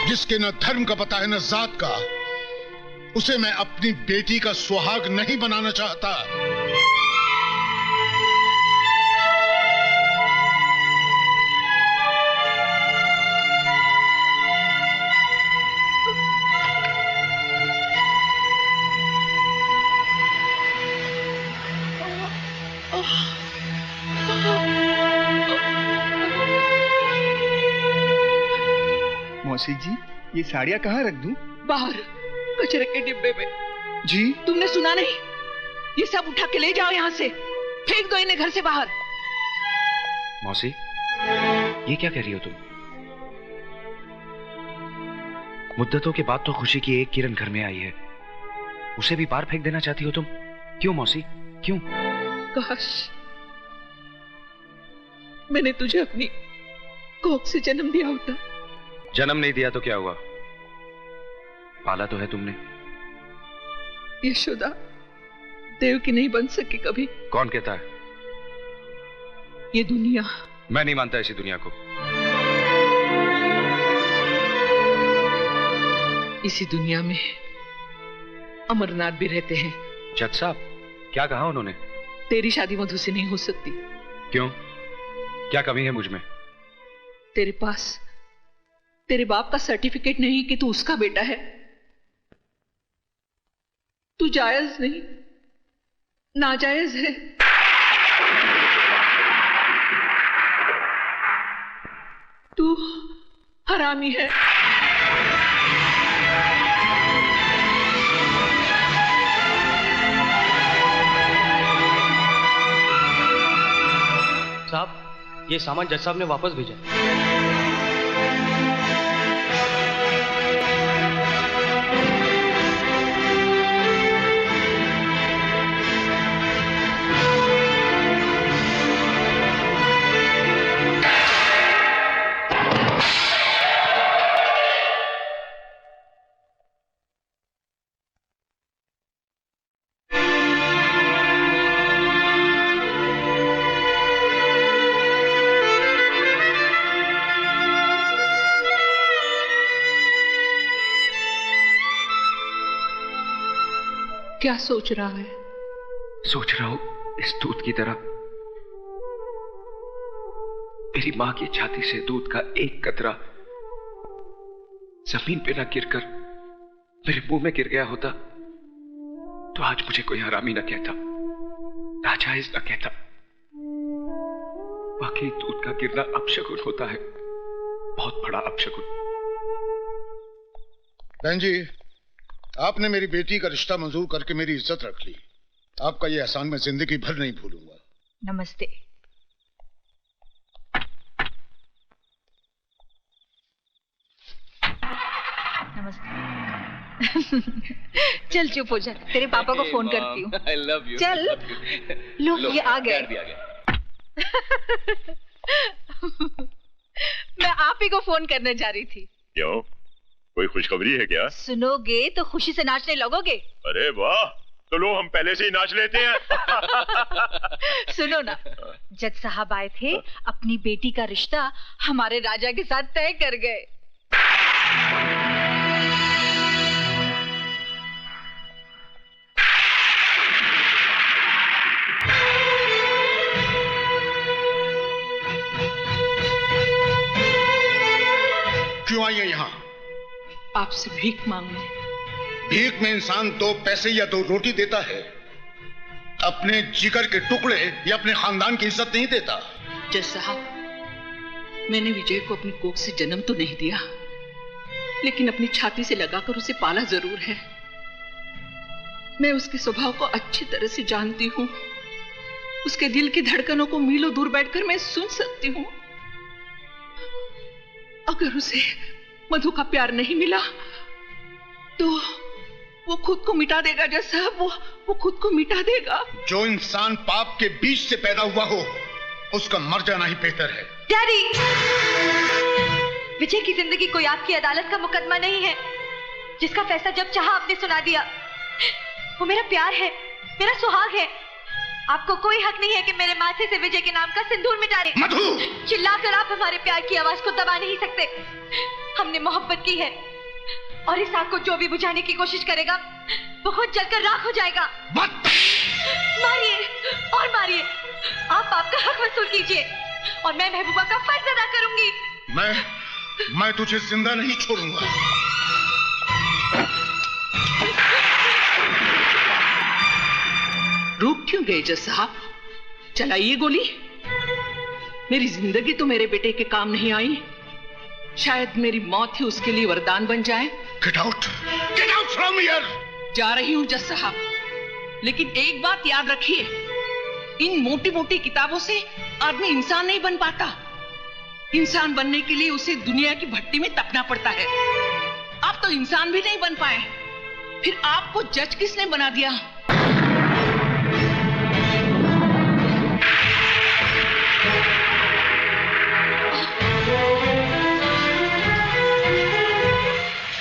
जिसके न धर्म का पता है न जात का। उसे मैं अपनी बेटी का सुहाग नहीं बनाना चाहता। मौसी जी, ये साड़ियाँ कहाँ रख दूं? बाहर कचरे के डिब्बे में। जी? तुमने सुना नहीं? ये सब उठा के ले जाओ यहाँ से, फेंक दो इन्हें घर से बाहर। मौसी, ये क्या कह रही हो तुम? मुद्दतों के बाद तो खुशी की एक किरण घर में आई है, उसे भी बाहर फेंक देना चाहती हो तुम? क्यों मौसी, क्यों? काश मैंने तुझे अपनी कोख से जन्म दिया होता। जन्म नहीं दिया तो क्या हुआ? पाला तो है तुमने। यशोदा देव की नहीं बन सकी कभी। कौन कहता है? ये दुनिया। मैं नहीं मानता ऐसी दुनिया को। इसी दुनिया में अमरनाथ भी रहते हैं। जज साहब, क्या कहा उन्होंने? तेरी शादी मधु से नहीं हो सकती। क्यों? क्या कमी है मुझ में? तेरे पास तेरे बाप का सर्टिफिकेट नहीं कि तू उसका बेटा है। तू जायज नहीं, नाजायज है। तू हरामी है। साहब, ये सामान जज साहब ने वापस भेजा। क्या सोच रहा है? सोच रहा हूं इस दूध की तरह मेरी मां की छाती से दूध का एक कतरा जमीन पे न गिरकर मेरे मुंह में गिर गया होता तो आज मुझे कोई हरामी न कहता, नाजायज न कहता। बाकी दूध का गिरना अपशगुन होता है, बहुत बड़ा अपशगुन। बहन जी, आपने मेरी बेटी का रिश्ता मंजूर करके मेरी इज्जत रख ली। आपका ये एहसान मैं जिंदगी भर नहीं भूलूंगा। नमस्ते। चल चुप हो जा, तेरे पापा को फोन करती हूँ। I love you. चल, लो ये आ गए। मैं आप ही को फोन करने जा रही थी। क्यों, कोई खुशखबरी है क्या? सुनोगे तो खुशी से नाचने लगोगे। अरे वाह, तो लो हम पहले से ही नाच लेते हैं। सुनो ना, जज साहब आए थे, अपनी बेटी का रिश्ता हमारे राजा के साथ तय कर गए। क्यों आई है यहाँ? आपसे भीख मांगने। भीख में इंसान 2 पैसे या 2 रोटी देता है, अपने जिगर के टुकड़े या अपने खानदान की इज्जत नहीं देता। जज साहब, मैंने विजय को अपनी कोख से जन्म तो नहीं दिया, लेकिन अपनी छाती से लगाकर उसे पाला जरूर है। मैं उसके स्वभाव को अच्छी तरह से जानती हूँ। उसके दिल की धड़कनों को मीलों दूर बैठकर मैं सुन सकती हूँ। अगर उसे मधु का प्यार नहीं मिला तो वो खुद को मिटा देगा। जज साहब, वो खुद को मिटा देगा। जो इंसान पाप के बीच से पैदा हुआ हो उसका मर जाना ही बेहतर है। डैडी, विजय की जिंदगी कोई आपकी अदालत का मुकदमा नहीं है जिसका फैसला जब चाहा आपने सुना दिया। वो मेरा प्यार है, मेरा सुहाग है। आपको कोई हक नहीं है कि मेरे माथे से विजय के नाम का सिंदूर मिटा दे। मधु! चिल्लाकर आप हमारे प्यार की आवाज को दबा नहीं सकते। हमने मोहब्बत की है और इस आग को जो भी बुझाने की कोशिश करेगा वो खुद जलकर राख हो जाएगा। मारिए और मारिए, आप आपका हक वसूल कीजिए और मैं महबूबा का फर्ज अदा करूंगी। मैं तुझे जिंदा नहीं छोड़ूंगा। रुक क्यों गए जज साहब? चलाइए गोली। मेरी जिंदगी तो मेरे बेटे के काम नहीं आई, शायद मेरी मौत ही उसके लिए वरदान बन जाए। Get out from here! जा रही हूं जज साहब, लेकिन एक बात याद रखिए, इन मोटी मोटी किताबों से आदमी इंसान नहीं बन पाता। इंसान बनने के लिए उसे दुनिया की भट्टी में तपना पड़ता है। आप तो इंसान भी नहीं बन पाए, फिर आपको जज किसने बना दिया?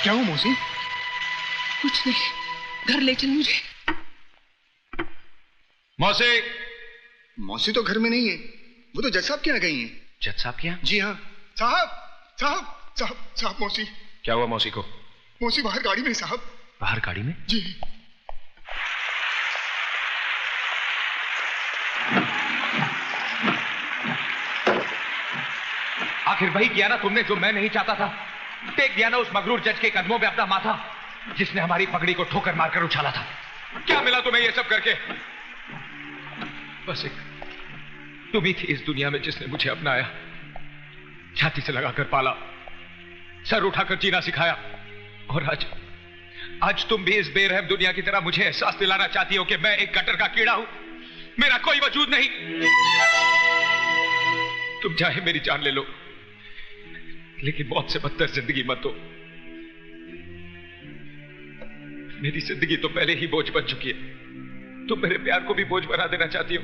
क्या हुआ मौसी? कुछ नहीं, घर ले चल मुझे। मौसी! मौसी तो घर में नहीं है, वो तो जज साहब के यहाँ गई हैं। जज साहब क्या? जी हाँ। साहब मौसी। क्या हुआ मौसी को? मौसी बाहर गाड़ी में साहब। बाहर गाड़ी में? जी। आखिर वही किया ना तुमने जो मैं नहीं चाहता था। टेक दिया ना उस मगरूर जज के कदमों में अपना माथा, जिसने हमारी पगड़ी को ठोकर मारकर उछाला था। क्या मिला तुम्हें ये सब करके? बस एक तुम ही थी इस दुनिया में जिसने मुझे अपनाया, छाती से लगाकर पाला, सर उठाकर जीना सिखाया। और आज तुम भी इस बेरहम दुनिया की तरह मुझे एहसास दिलाना चाहती हो कि मैं एक गटर का कीड़ा हूं, मेरा कोई वजूद नहीं। तुम चाहे मेरी जान ले लो, लेकिन मौत से बदतर जिंदगी मत दो। मेरी जिंदगी तो पहले ही बोझ बन चुकी है, तुम मेरे प्यार को भी बोझ बना देना चाहती हो।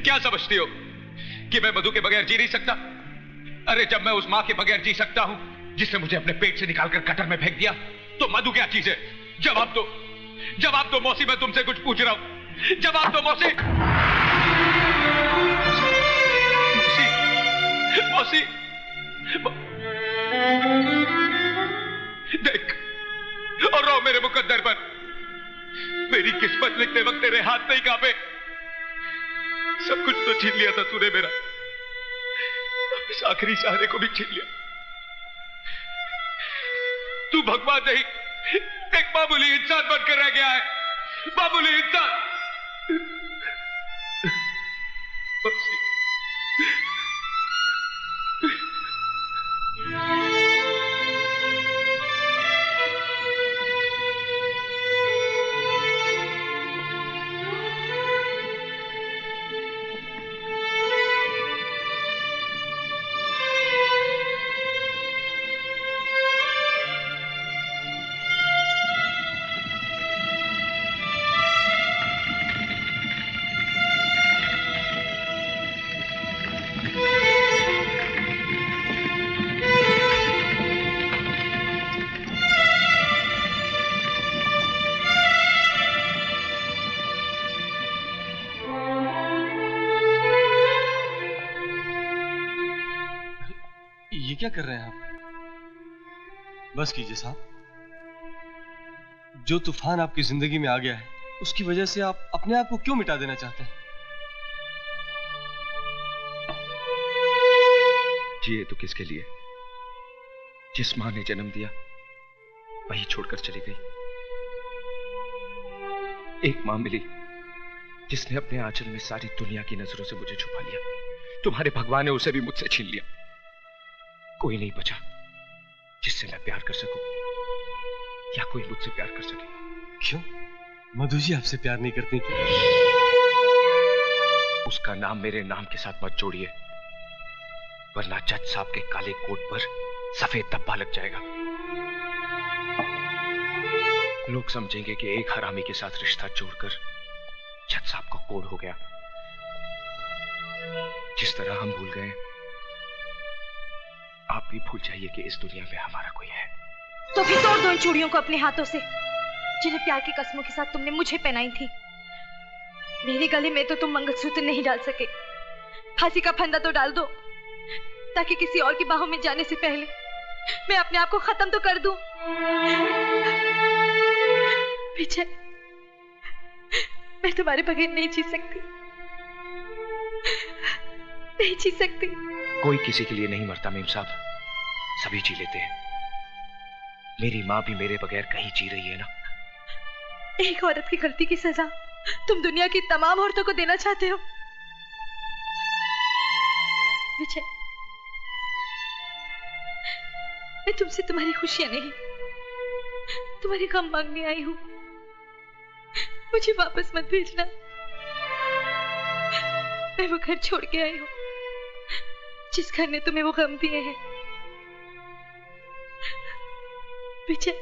क्या समझती हो कि मैं मधु के बगैर जी नहीं सकता? अरे जब मैं उस मां के बगैर जी सकता हूं जिसने मुझे अपने पेट से निकालकर कटर में फेंक दिया, तो मधु क्या चीज है? जवाब दो मौसी, मैं तुमसे कुछ पूछ रहा हूं, जवाब दो मौसी। मौसी, देख और रो मेरे मुकद्दर पर, मेरी किस्मत लिखते वक्त तेरे हाथ नहीं कांपे। सब कुछ तो छीन लिया था तूने मेरा, इस आखिरी सहारे को भी छीन लिया। तू भगवान नहीं, एक मामूली इंसान बनकर रह गया है, मामूली इंसान। क्या कर रहे हैं आप? बस कीजिए साहब। जो तूफान आपकी जिंदगी में आ गया है, उसकी वजह से आप अपने आप को क्यों मिटा देना चाहते हैं? जिए तो किसके लिए? जिस मां ने जन्म दिया वही छोड़कर चली गई। एक मां मिली जिसने अपने आंचल में सारी दुनिया की नजरों से मुझे छुपा लिया। तुम्हारे भगवान ने उसे भी मुझसे छीन लिया। कोई नहीं बचा जिससे मैं प्यार कर सकूं या कोई मुझसे प्यार कर सके। क्यों? मधु जी आपसे प्यार नहीं करती क्या? उसका नाम मेरे नाम के साथ मत जोड़िए, वरना जज साहब के काले कोट पर सफेद धब्बा लग जाएगा। लोग समझेंगे कि एक हरामी के साथ रिश्ता जोड़कर जज साहब को कोड़ हो गया। जिस तरह हम भूल गए, आप भी भूल जाइए कि इस दुनिया में हमारा कोई है। तो फिर तोड़ दो इन चूड़ियों को अपने हाथों से, जिन्हें प्यार की कसमों के साथ तुमने मुझे पहनाई थी। मेरे गले में तो तुम मंगलसूत्र नहीं डाल सके, फांसी का फंदा तो डाल दो, ताकि किसी और की बाहों में जाने से पहले मैं अपने आप को खत्म तो कर दूं। विजय, मैं तुम्हारे बगैर नहीं जी सकती, नहीं जी सकती। कोई किसी के लिए नहीं मरता मेम साहब, सभी जी लेते हैं। मेरी माँ भी मेरे बगैर कहीं जी रही है ना। एक औरत की गलती की सजा तुम दुनिया की तमाम औरतों को देना चाहते हो। विजय, मैं तुमसे तुम्हारी खुशियां नहीं, तुम्हारे गम मांगने आई हूं। मुझे वापस मत भेजना। मैं वो घर छोड़ के आई हूं जिस घर ने तुम्हें वो गम दिए हैं। विजय,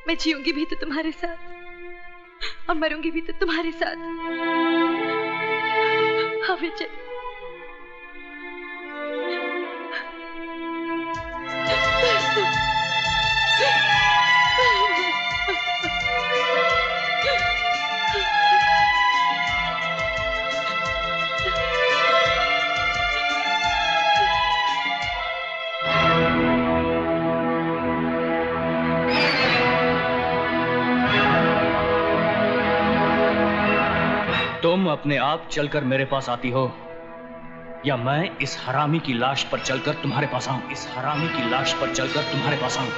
मैं जीऊंगी भी तो तुम्हारे साथ और मरूंगी भी तो तुम्हारे साथ। हाँ विजय। तुम अपने आप चलकर मेरे पास आती हो, या मैं इस हरामी की लाश पर चलकर तुम्हारे पास आऊं? इस हरामी की लाश पर चलकर तुम्हारे पास आऊं?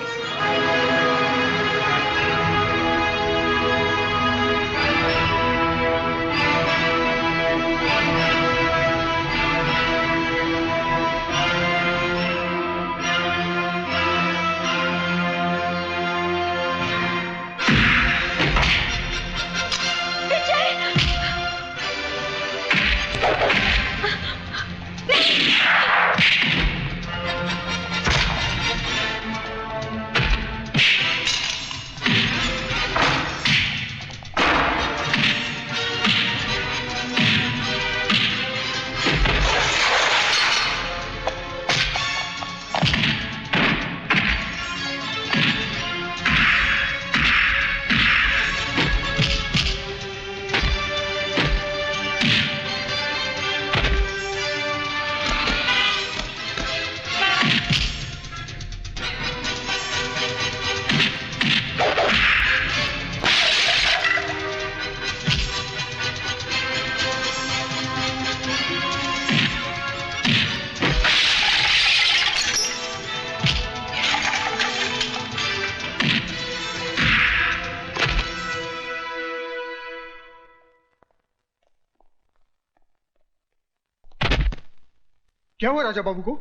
क्या हुआ राजा बाबू को?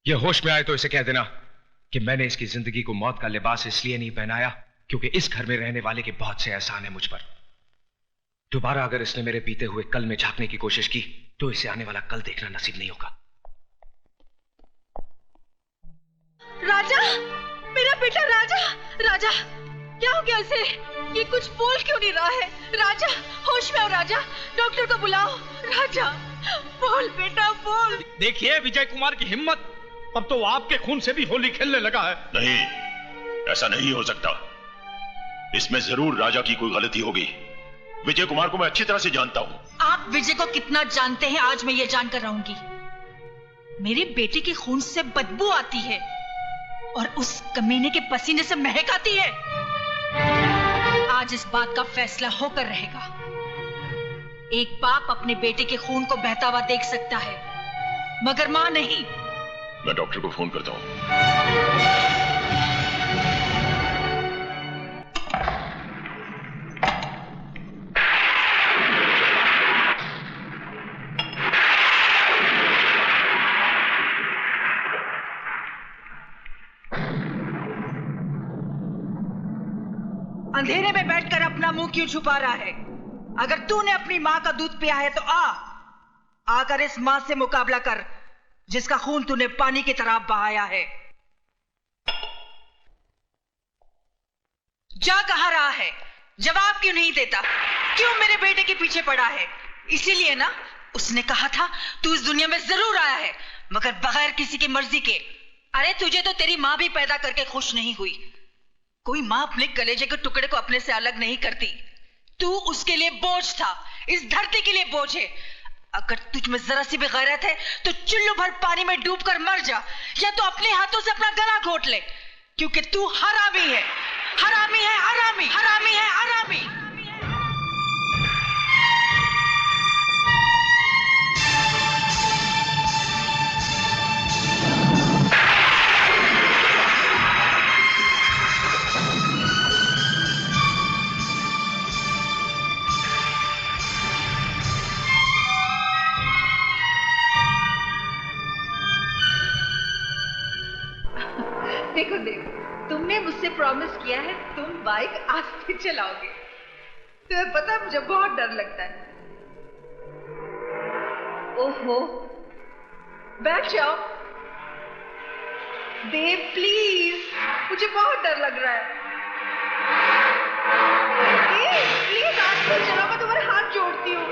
ये होश में आए तो इसे कह देना कि मैंने इसकी जिंदगी को मौत का लिबास इसलिए नहीं पहनाया क्योंकि इस घर में रहने वाले के बहुत से एहसान है मुझ पर। दोबारा अगर इसने मेरे बीते हुए कल में झांकने की कोशिश की तो इसे आने वाला कल देखना नसीब नहीं होगा। राजा, मेरा बेटा राजा, राजा क्या हो गया इसे? ये कुछ बोल क्यों नहीं रहा है? राजा होश में आओ राजा, डॉक्टर को बुलाओ। राजा बोल बेटा बोल। देखिए विजय कुमार की हिम्मत, अब तो आपके खून से भी होली खेलने लगा है। नहीं, ऐसा नहीं हो सकता। इसमें जरूर राजा की कोई गलती होगी। विजय कुमार को मैं अच्छी तरह से जानता हूं। आप विजय को कितना जानते हैं आज मैं ये जानकर रहूंगी। मेरे बेटे के खून से बदबू आती है और उस कमीने के पसीने से महक आती है। आज इस बात का फैसला होकर रहेगा। एक बाप अपने बेटे के खून को बहता हुआ देख सकता है मगर मां नहीं। मैं डॉक्टर को फोन करता हूं। अंधेरे में बैठकर अपना मुंह क्यों छुपा रहा है? अगर तूने अपनी मां का दूध पिया है तो आकर इस मां से मुकाबला कर जिसका खून तूने पानी की तरह बहाया है। जा कहां रहा है? जवाब क्यों नहीं देता? क्यों मेरे बेटे के पीछे पड़ा है? इसीलिए ना उसने कहा था तू इस दुनिया में जरूर आया है मगर बगैर किसी की मर्जी के। अरे तुझे तो तेरी मां भी पैदा करके खुश नहीं हुई। कोई मां अपने कलेजे के टुकड़े को अपने से अलग नहीं करती। तू उसके लिए बोझ था, इस धरती के लिए बोझ है। अगर तुझ में जरा सी भी गैरत है तो चुल्लू भर पानी में डूबकर मर जा या तो अपने हाथों से अपना गला घोट ले, क्योंकि तू हरामी है, हरामी है, हरामी, हरामी है, हरामी। देखो देखो, तुमने मुझसे प्रॉमिस किया है तुम बाइक आस्ते चलाओगे। तुम्हें पता है मुझे बहुत डर लगता है। ओहो, बैठ जाओ। देव प्लीज, मुझे बहुत डर लग रहा है। प्लीज आस्ते चलाओ, मैं तुम्हारे हाथ जोड़ती हूँ।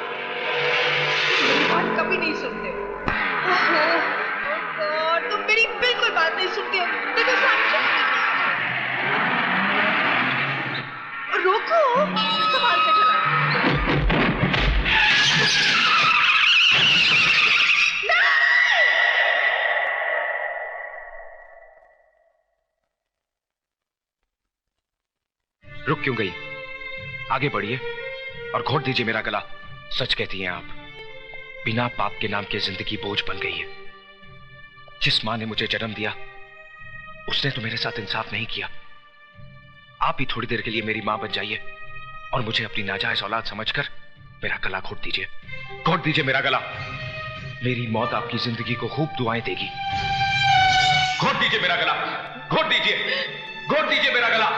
मेरी बात कभी नहीं सुनते हो। और तुम मेरी बिल्कुल बात नहीं सुनती हो। देखो सामने रोको, संभाल के चला। रुक क्यों गई? आगे बढ़िए और घोट दीजिए मेरा गला। सच कहती हैं आप, बिना पाप के नाम की जिंदगी बोझ बन गई है। जिस मां ने मुझे जन्म दिया उसने तो मेरे साथ इंसाफ नहीं किया। आप ही थोड़ी देर के लिए मेरी मां बन जाइए और मुझे अपनी नाजायज औलाद समझकर मेरा गला घोट दीजिए। घोट दीजिए मेरा गला। मेरी मौत आपकी जिंदगी को खूब दुआएं देगी। घोट दीजिए मेरा गला, घोट दीजिए, घोट दीजिए मेरा गला।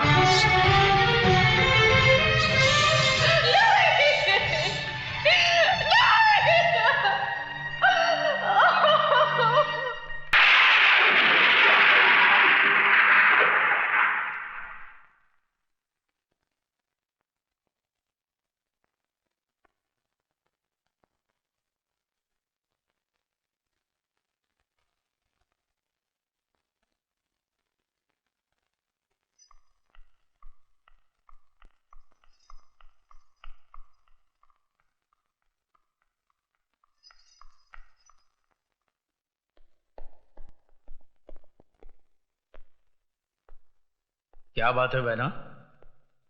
क्या बात है बहना,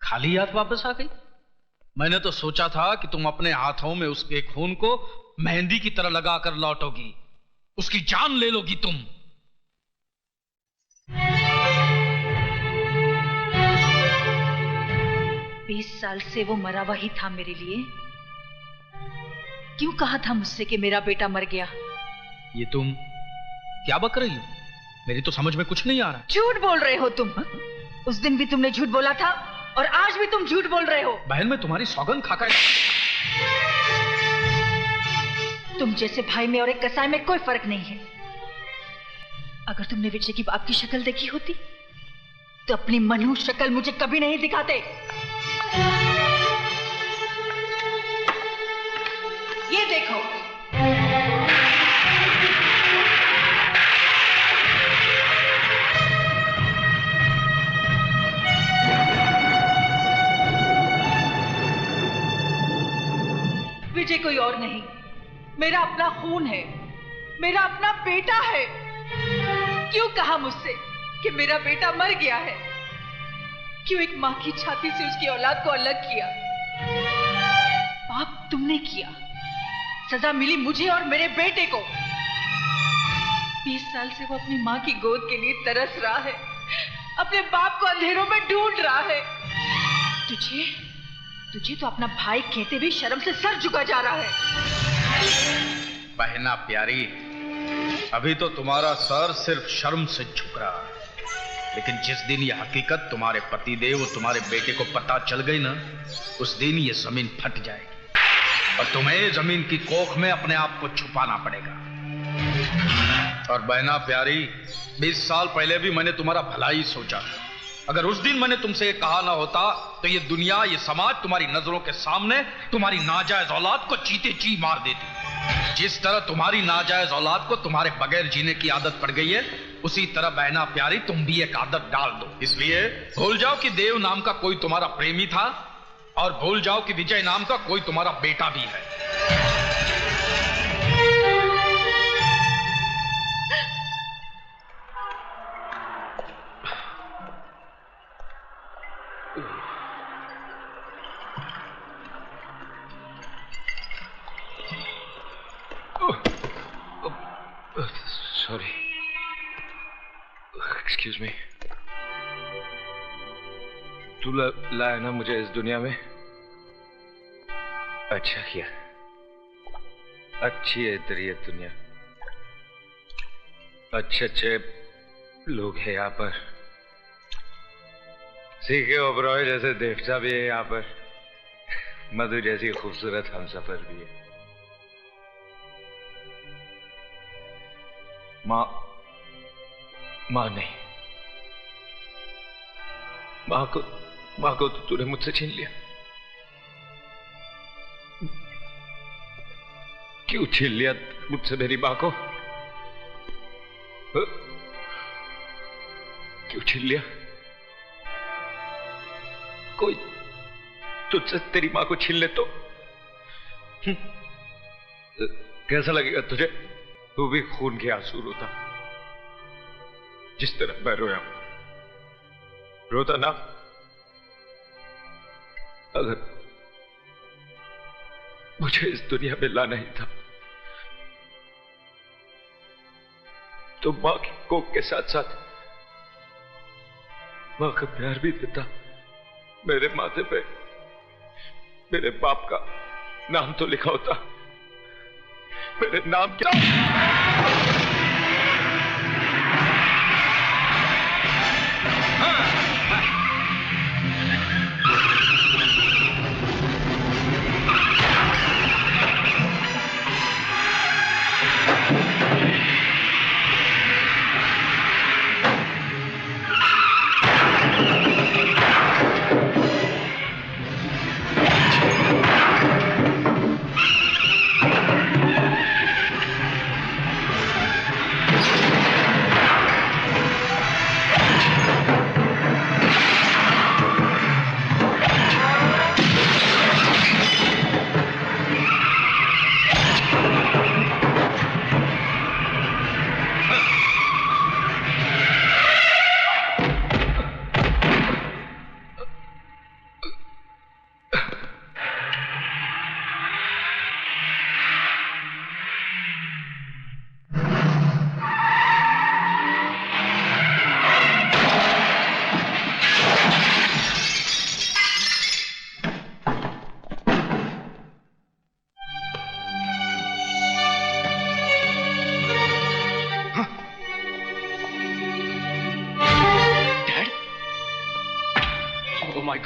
खाली हाथ वापस आ गई? मैंने तो सोचा था कि तुम अपने हाथों में उसके खून को मेहंदी की तरह लगाकर लौटोगी, उसकी जान ले लोगी तुम। 20 साल से वो मरा हुआ ही था मेरे लिए। क्यों कहा था मुझसे कि मेरा बेटा मर गया? ये तुम क्या बक रही हो? मेरी तो समझ में कुछ नहीं आ रहा। झूठ बोल रहे हो तुम। उस दिन भी तुमने झूठ बोला था और आज भी तुम झूठ बोल रहे हो। बहन, मैं तुम्हारी सौगंध खाकर। तुम जैसे भाई में और एक कसाई में कोई फर्क नहीं है। अगर तुमने विजय की बाप की शक्ल देखी होती तो अपनी मनहूस शक्ल मुझे कभी नहीं दिखाते। ये देखो, विजय कोई और नहीं, मेरा अपना खून है, मेरा अपना बेटा है। क्यों कहा मुझसे कि मेरा बेटा मर गया है? क्यों एक मां की छाती से उसकी औलाद को अलग किया? पाप तुमने किया, सजा मिली मुझे और मेरे बेटे को। 20 साल से वो अपनी मां की गोद के लिए तरस रहा है, अपने बाप को अंधेरों में ढूंढ रहा है। तुझे तो अपना भाई कहते भी शर्म से सर झुका जा रहा है। बहना प्यारी, अभी तो तुम्हारा सर सिर्फ शर्म से झुक रहा है, लेकिन जिस दिन ये हकीकत तुम्हारे पतिदेव और तुम्हारे बेटे को पता चल गई ना, उस दिन ये जमीन फट जाएगी और तुम्हें जमीन की कोख में अपने आप को छुपाना पड़ेगा। और बहना प्यारी, 20 साल पहले भी मैंने तुम्हारा भला ही सोचा था। अगर उस दिन मैंने तुमसे ये कहा ना होता तो ये दुनिया, ये समाज तुम्हारी नजरों के सामने तुम्हारी नाजायज औलाद को चीते जी मार देती। जिस तरह तुम्हारी नाजायज औलाद को तुम्हारे बगैर जीने की आदत पड़ गई है, उसी तरह बहना प्यारी तुम भी एक आदत डाल दो। इसलिए भूल जाओ कि देव नाम का कोई तुम्हारा प्रेमी था और भूल जाओ कि विजय नाम का कोई तुम्हारा बेटा भी है। Sorry, excuse me. तू लाया ना मुझे इस दुनिया में? अच्छा किया, अच्छी है तेरी ये दुनिया, अच्छे अच्छे लोग हैं यहाँ पर। सीखे ओबरॉय जैसे देवता भी है यहाँ पर, मधु जैसी खूबसूरत हमसफर भी है। माँ नहीं, माँ को तो तूने मुझसे छीन लिया। क्यों छीन लिया मुझसे मेरी माँ को? क्यों छीन लिया? कोई तुझसे तेरी माँ को छीन ले तो कैसा लगेगा तुझे? तू भी खून के आंसू रोता जिस तरह मैं रोया। रोता ना अगर मुझे इस दुनिया में लाना ही था तो मां की कोख के साथ साथ मां का प्यार भी देता। मेरे माथे पे मेरे बाप का नाम तो लिखा होता। मेरे नाम क्या?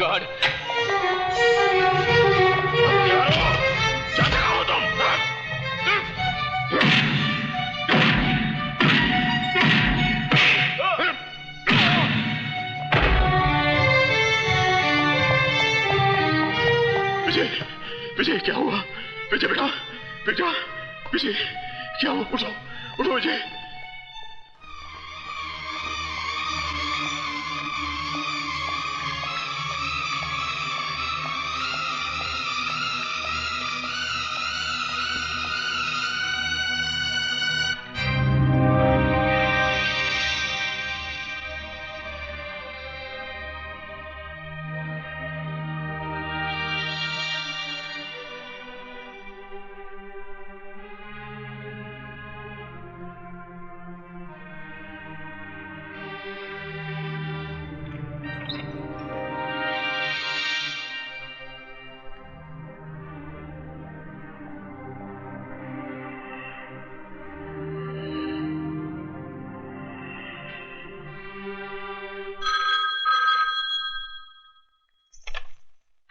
गॉड! क्या हो तुम? विजय क्या हुआ? विजय बेटा, बेटा, विजय क्या हुआ? उठो, उठो विजय।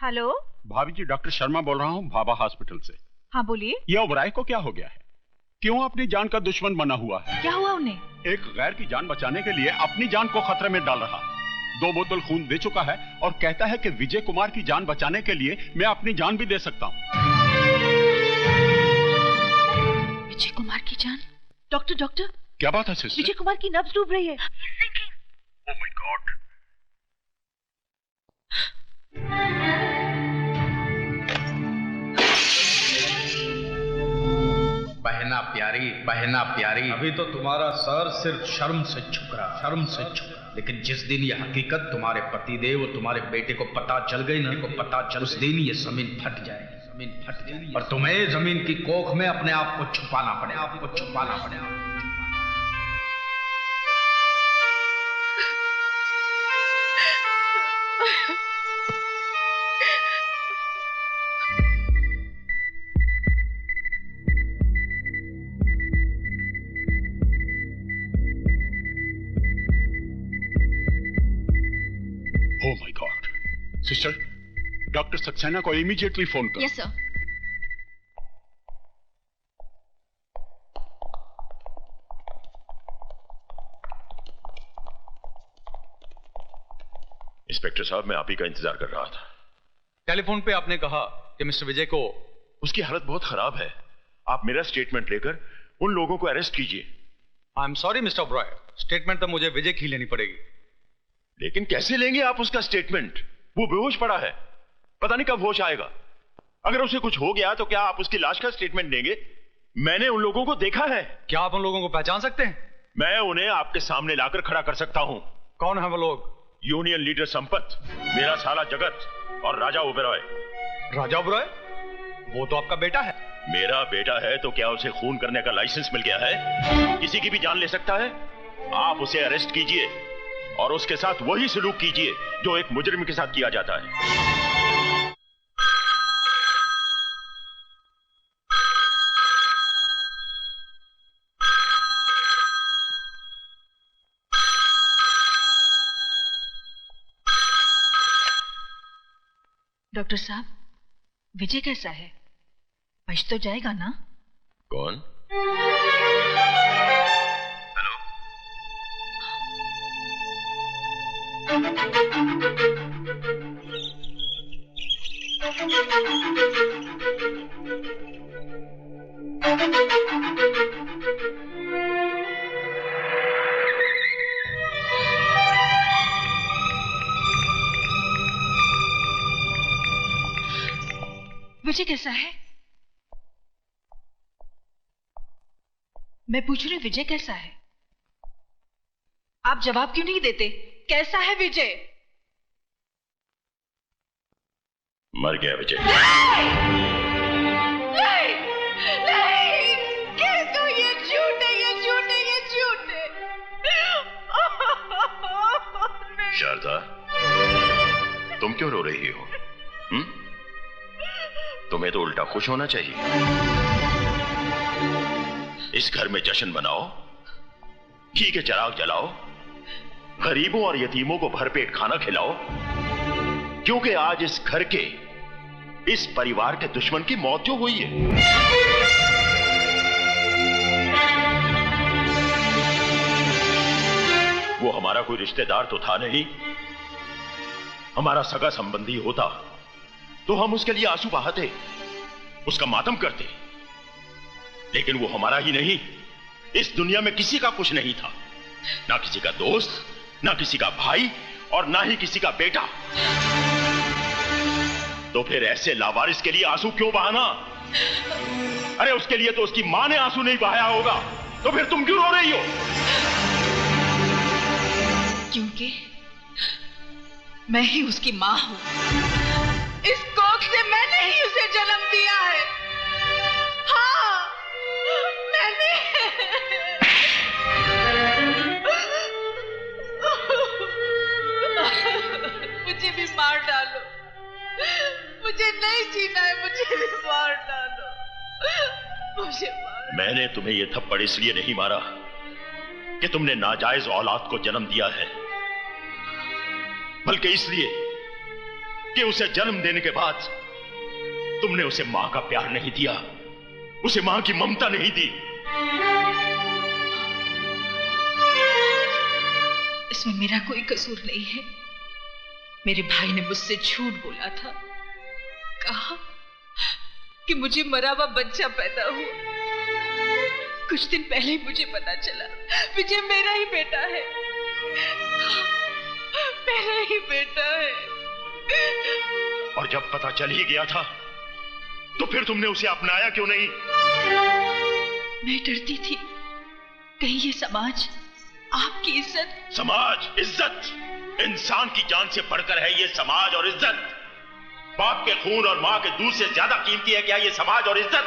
हेलो भाभी जी, डॉक्टर शर्मा बोल रहा हूँ भाभा हॉस्पिटल से। हाँ बोलिए। ये ओबराय को क्या हो गया है? क्यों अपनी जान का दुश्मन बना हुआ है? क्या हुआ उन्हें? एक गैर की जान बचाने के लिए अपनी जान को खतरे में डाल रहा। 2 बोतल खून दे चुका है और कहता है कि विजय कुमार की जान बचाने के लिए मैं अपनी जान भी दे सकता हूँ। विजय कुमार की जान? डॉक्टर डॉक्टर, क्या बात है सिस्टर? विजय कुमार की नब्ज डूब रही है। Oh my God. बहना प्यारी, अभी तो तुम्हारा सर सिर्फ शर्म से झुक रहा, लेकिन जिस दिन ये हकीकत तुम्हारे पतिदेव और तुम्हारे बेटे को पता चल गई ना, उस दिन ये जमीन फट जाएगी, और तुम्हें जमीन की कोख में अपने आप को छुपाना पड़ेगा। Oh my God. Sister, doctor Saxena को इमीडिएटली फोन करो। Yes sir. इंस्पेक्टर साहब, मैं आप ही का इंतजार कर रहा था। टेलीफोन पे आपने कहा कि मिस्टर विजय को उसकी हालत बहुत खराब है। आप मेरा स्टेटमेंट लेकर उन लोगों को अरेस्ट कीजिए। I am sorry mister Oberoi, statement तो मुझे विजय की लेनी पड़ेगी। लेकिन कैसे लेंगे आप उसका स्टेटमेंट? वो बेहोश पड़ा है, पता नहीं कब होश आएगा। अगर उसे कुछ हो गया तो क्या आप उसकी लाश का स्टेटमेंट देंगे? मैंने उन लोगों को देखा है। क्या आप उन लोगों को पहचान सकते हैं? मैं उन्हें आपके सामने लाकर खड़ा कर सकता हूं। कौन है वो लोग? यूनियन लीडर संपत, मेरा साला जगत और राजा ओबेरॉय। राजा ओबेरॉय? वो तो आपका बेटा है। मेरा बेटा है तो क्या उसे खून करने का लाइसेंस मिल गया है? किसी की भी जान ले सकता है। आप उसे अरेस्ट कीजिए और उसके साथ वही सलूक कीजिए जो एक मुजरिम के साथ किया जाता है। डॉक्टर साहब, विजय कैसा है? बच तो जाएगा ना? कौन? विजय कैसा है? मैं पूछ रही हूं, विजय कैसा है? आप जवाब क्यों नहीं देते? कैसा है विजय? मर गया विजय। नहीं, नहीं, कह दो ये झूठ है, ये झूठ है, ये झूठ है। शारदा, तुम क्यों रो रही हो? तुम्हें तो उल्टा खुश होना चाहिए। इस घर में जश्न मनाओ, घी के चिराग जलाओ, गरीबों और यतीमों को भरपेट खाना खिलाओ, क्योंकि आज इस घर के, इस परिवार के दुश्मन की मौत जो हुई है, वो हमारा कोई रिश्तेदार तो था नहीं। हमारा सगा संबंधी होता तो हम उसके लिए आंसू बहाते, उसका मातम करते, लेकिन वो हमारा ही नहीं, इस दुनिया में किसी का कुछ नहीं था, ना किसी का दोस्त, ना किसी का भाई और ना ही किसी का बेटा। तो फिर ऐसे लावारिस के लिए आंसू क्यों बहाना? अरे उसके लिए तो उसकी मां ने आंसू नहीं बहाया होगा, तो फिर तुम क्यों रो रही हो? क्योंकि मैं ही उसकी मां हूं। इस कोख से मैंने ही उसे जन्म दिया है। हाँ, मैंने। मुझे भी मार डालो, मुझे नहीं जीना है, मुझे भी मार डालो, मुझे मार। मैंने तुम्हें यह थप्पड़ इसलिए नहीं मारा कि तुमने नाजायज औलाद को जन्म दिया है, बल्कि इसलिए कि उसे जन्म देने के बाद तुमने उसे मां का प्यार नहीं दिया, उसे मां की ममता नहीं दी। इसमें मेरा कोई कसूर नहीं है। मेरे भाई ने मुझसे झूठ बोला था, कहा कि मुझे मरा हुआ बच्चा पैदा हुआ। कुछ दिन पहले ही मुझे पता चला विजय मेरा ही बेटा है, मेरा ही बेटा है। और जब पता चल ही गया था तो फिर तुमने उसे अपनाया क्यों नहीं? मैं डरती थी कहीं ये समाज आपकी इज्जत। समाज, इज्जत, इंसान की जान से बढ़कर है ये समाज और इज्जत। बाप के खून और मां के दूध से ज्यादा कीमती है क्या ये समाज और इज्जत?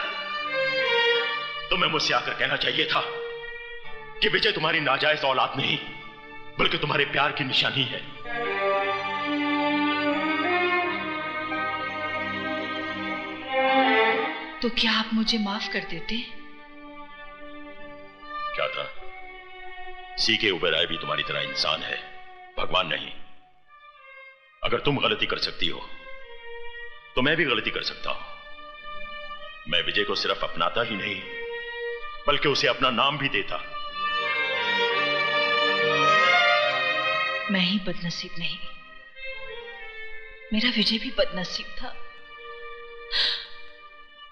तुम्हें मुझसे आकर कहना चाहिए था कि विजय तुम्हारी नाजायज औलाद नहीं, बल्कि तुम्हारे प्यार की निशानी है। तो क्या आप मुझे माफ कर देते? क्या था? सीके उबेराय भी तुम्हारी तरह इंसान है, भगवान नहीं। अगर तुम गलती कर सकती हो तो मैं भी गलती कर सकता हूं। मैं विजय को सिर्फ अपनाता ही नहीं, बल्कि उसे अपना नाम भी देता। मैं ही बदनसीब नहीं, मेरा विजय भी बदनसीब था।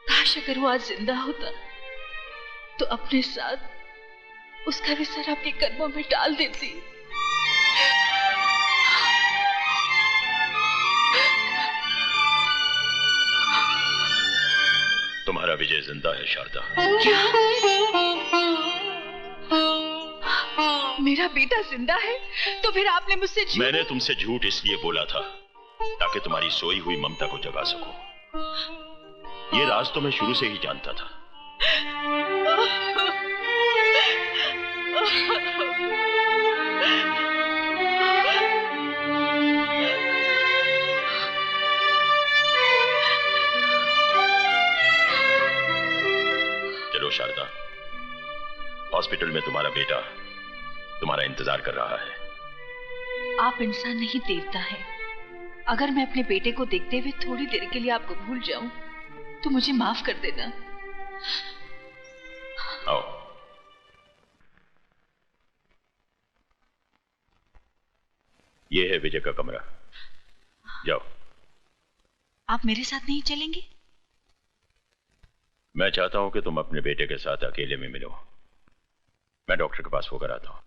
काश अगर वो आज जिंदा होता तो अपने साथ उसका भी सर अपने कदमों में डाल देती। तुम्हारा विजय जिंदा है शारदा। क्या? मेरा बेटा जिंदा है? तो फिर आपने मुझसे झूठ? मैंने तुमसे झूठ इसलिए बोला था ताकि तुम्हारी सोई हुई ममता को जगा सकूं। ये राज तो मैं शुरू से ही जानता था। चलो शारदा, हॉस्पिटल में तुम्हारा बेटा तुम्हारा इंतजार कर रहा है। आप इंसान नहीं देवता है। अगर मैं अपने बेटे को देखते हुए थोड़ी देर के लिए आपको भूल जाऊं तो मुझे माफ कर देना। आओ। ये है विजय का कमरा, जाओ। आप मेरे साथ नहीं चलेंगे? मैं चाहता हूं कि तुम अपने बेटे के साथ अकेले में मिलो। मैं डॉक्टर के पास होकर आता हूं।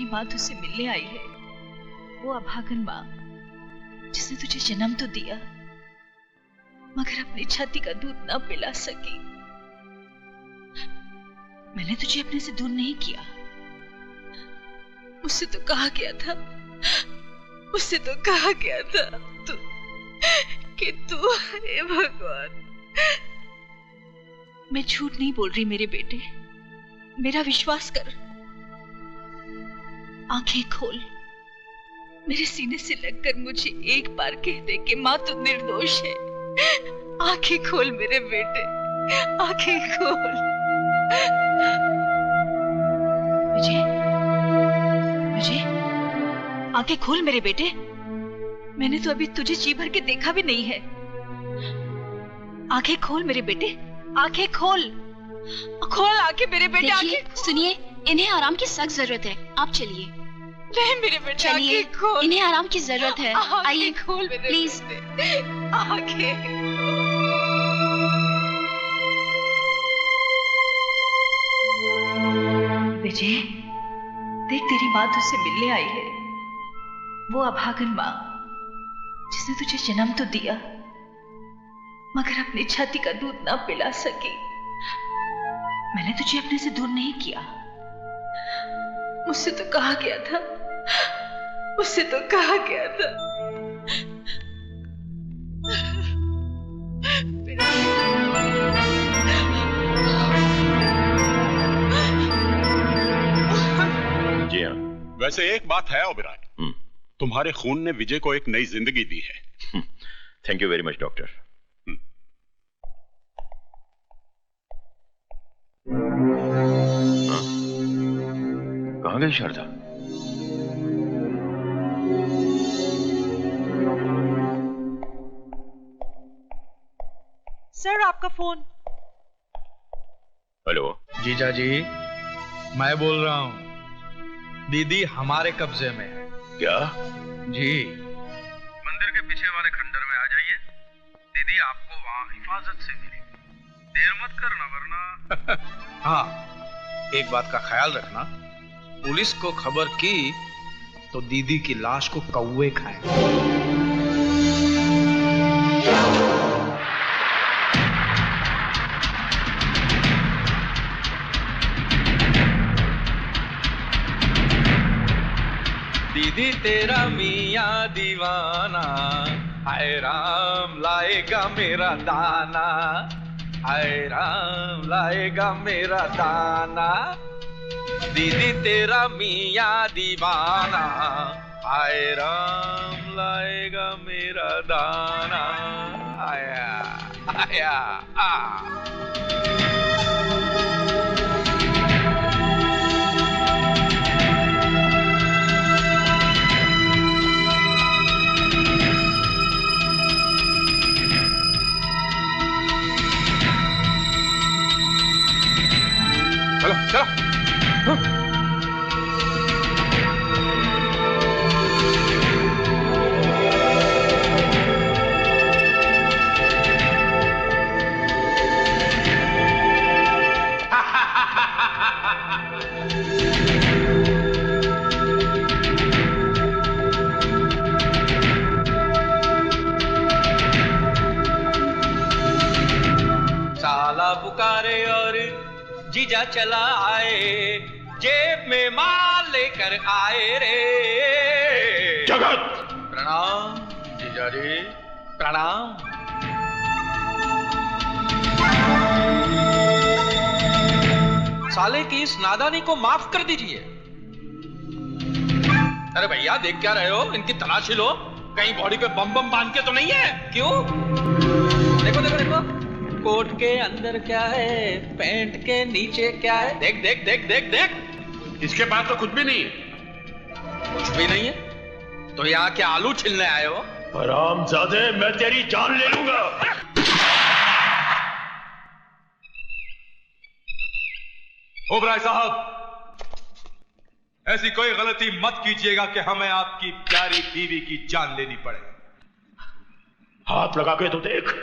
माँ तुझसे मिलने आई है, वो अभागन माँ जिसने तुझे जन्म तो दिया मगर अपनी छाती का दूध ना पिला सकी। मैंने तुझे अपने से दूर नहीं किया, मुझसे तो कहा गया था, मुझसे तो कहा गया था कि तू, हे भगवान। मैं झूठ नहीं बोल रही मेरे बेटे, मेरा विश्वास कर। आंखें खोल, मेरे सीने से लगकर मुझे एक बार कह दे कि माँ तू निर्दोष है। आंखें खोल मेरे बेटे, आंखें खोल। विजय, विजय, आंखें खोल मेरे बेटे। मैंने तो अभी तुझे जी भर के देखा भी नहीं है। आंखें खोल मेरे बेटे, आंखें खोल, खोल आंखें मेरे बेटे। आंखें सुनिए, इन्हें आराम की सख्त जरूरत है, आप चलिए। नहीं मेरे बेटे, चलिए, इन्हें आराम की जरूरत है, आइए खोल मेरे प्लीज। आंखें विजय, देख तेरी माँ तुझसे मिलने आई है। वो अभागन माँ जिसने तुझे जन्म तो दिया मगर अपनी छाती का दूध ना पिला सकी। मैंने तुझे अपने से दूर नहीं किया। मुझसे तो कहा गया था, मुझसे तो कहा गया था। जी हाँ। वैसे एक बात है ओबेरॉय, तुम्हारे खून ने विजय को एक नई जिंदगी दी है। Thank you very much doctor. कहाँ गई शारदा? सर आपका फोन। हेलो जीजा जी, मैं बोल रहा हूँ, दीदी हमारे कब्जे में है। क्या? जी, मंदिर के पीछे वाले खंडर में आ जाइए, दीदी आपको वहाँ हिफाजत से मिलेगी। देर मत करना वरना। हाँ, एक बात का ख्याल रखना, पुलिस को खबर की तो दीदी की लाश को कौवे खाएं। दीदी तेरा मियाँ दीवाना, हाय राम लाएगा मेरा दाना, हाय राम लाएगा मेरा दाना। दीदी तेरा मियाँ दीवाना, हाय राम लाएगा मेरा दाना। आया आया आ। चलो चलो। साला पुकारे और जीजा चला आए, जेब में माल लेकर आए रे। जगत! प्रणाम जीजा जी, प्रणाम। साले की इस नादानी को माफ कर दीजिए। अरे भैया देख क्या रहे हो, इनकी तलाशी लो, कहीं बॉडी पे बम बम बांध के तो नहीं है। क्यों? देखो देखो देखो, कोट के अंदर क्या है, पैंट के नीचे क्या है, देख देख देख देख देख। इसके पास तो कुछ भी नहीं है। कुछ भी नहीं है तो यहाँ क्या आलू छिलने आए हो? हरामजादे, मैं तेरी जान ले लूंगा। ओबराय साहब, ऐसी कोई गलती मत कीजिएगा कि हमें आपकी प्यारी बीवी की जान लेनी पड़े। हाथ लगा के तो देख,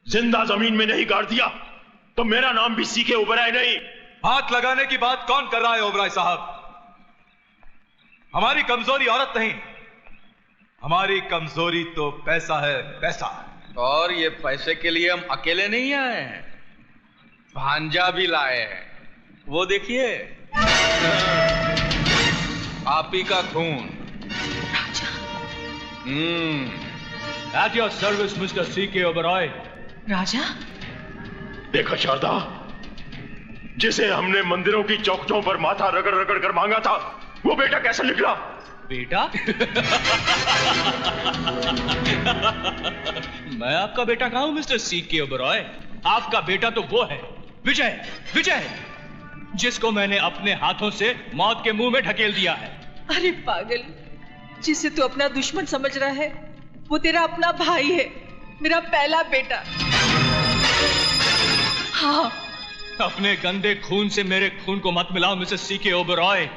जिंदा जमीन में नहीं गाड़ दिया तो मेरा नाम भी सीके ओबराय नहीं। हाथ लगाने की बात कौन कर रहा है ओबराय साहब? हमारी कमजोरी औरत नहीं, हमारी कमजोरी तो पैसा है, पैसा। और ये पैसे के लिए हम अकेले नहीं आए हैं, भांजा भी लाए हैं। वो देखिए, आप ही का खून। At your service, Mr. C.K. Oberoi. राजा? देखा शारदा, जिसे हमने मंदिरों की चौखटों पर माथा रगड़ रगड़ कर मांगा था, वो बेटा कैसा निकला? बेटा? मैं आपका बेटा कहाँ हूं मिस्टर C.K. ओबरॉय? आपका बेटा तो वो है, विजय, विजय, जिसको मैंने अपने हाथों से मौत के मुंह में ढकेल दिया है। अरे पागल, जिसे तू अपना दुश्मन समझ रहा है, वो तेरा अपना भाई है, मेरा पहला बेटा। हाँ। अपने गंदे खून से मेरे खून को मत मिलाओ मिसेस C.K. ओबरॉय।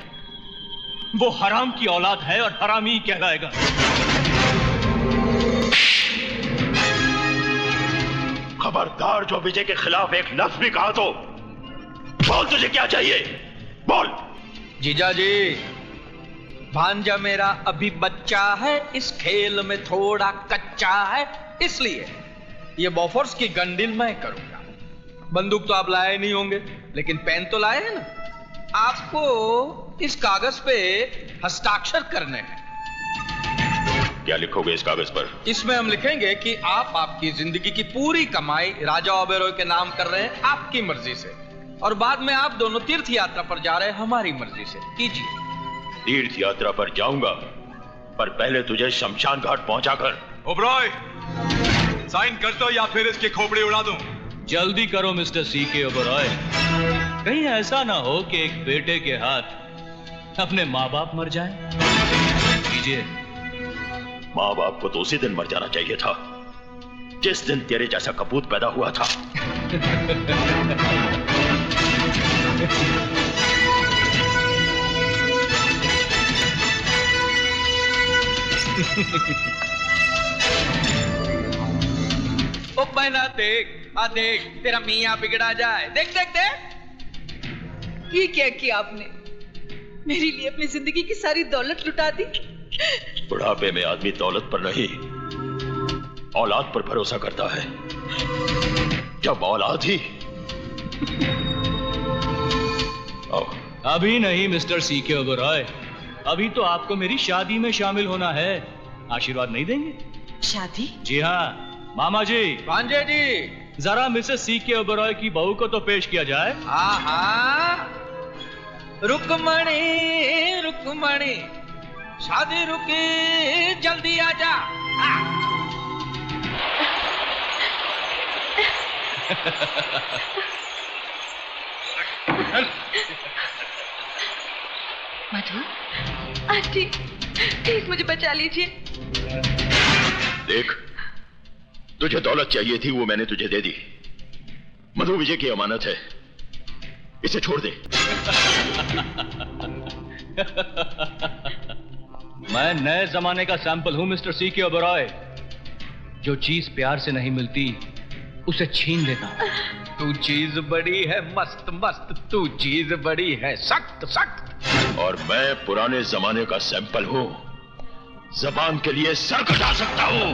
वो हराम की औलाद है और हरामी कहलाएगा। खबरदार, जो विजय के खिलाफ एक लफ्ज भी कहा तो बोल, तुझे क्या चाहिए? बोल। जीजा जी, भांजा मेरा अभी बच्चा है, इस खेल में थोड़ा कच्चा है, इसलिए ये बॉफोर्स की गन डील मैं करूंगा। बंदूक तो आप लाए नहीं होंगे, लेकिन पेन तो लाए हैं ना। आपको इस कागज पे हस्ताक्षर करने हैं। क्या लिखोगे इस कागज पर? इसमें हम लिखेंगे कि आप आपकी जिंदगी की पूरी कमाई राजा ओबेरॉय के नाम कर रहे हैं, आपकी मर्जी से, और बाद में आप दोनों तीर्थ यात्रा पर जा रहे हैं हमारी मर्जी से। कीजिए। तीर्थ यात्रा पर जाऊंगा, पर पहले तुझे शमशान घाट पहुंचाकर। ओबरॉय, साइन कर दो या फिर इसकी खोपड़ी उड़ा दूं। जल्दी करो मिस्टर C.K. ओबरॉय, कहीं ऐसा ना हो कि एक बेटे के हाथ अपने माँ बाप मर जाएं। कीजिए। माँ बाप को तो उसी दिन मर जाना चाहिए था जिस दिन तेरे जैसा कपूत पैदा हुआ था। ओ बहना देख, देख तेरा मियाँ बिगड़ा जाए। देख देख देख। ये क्या किया आपने? मेरे लिए अपनी जिंदगी की सारी दौलत लुटा दी। बुढ़ापे में आदमी दौलत पर नहीं, औलाद पर भरोसा करता है। जब औलाद ही। अभी नहीं मिस्टर C.K. ओबरॉय, अभी तो आपको मेरी शादी में शामिल होना है। आशीर्वाद नहीं देंगे? शादी? जी हाँ मामा जी। भांजे जी, जरा मिसेस C.K. ओबरॉय की बहू को तो पेश किया जाए। हाँ, रुकमणी रुकमणी, शादी रुकी, जल्दी आ जा। मधु, आंटी, प्लीज मुझे बचा लीजिए। देख, तुझे दौलत चाहिए थी, वो मैंने तुझे दे दी। मधु विजय की अमानत है, इसे छोड़ दे। मैं नए जमाने का सैंपल हूं मिस्टर C.K. ओबरॉय। जो चीज प्यार से नहीं मिलती उसे छीन लेता हूं। तू चीज बड़ी है मस्त मस्त, तू चीज बड़ी है सख्त सख्त। और मैं पुराने जमाने का सैंपल हूं, जबान के लिए सर कटा सकता हूं।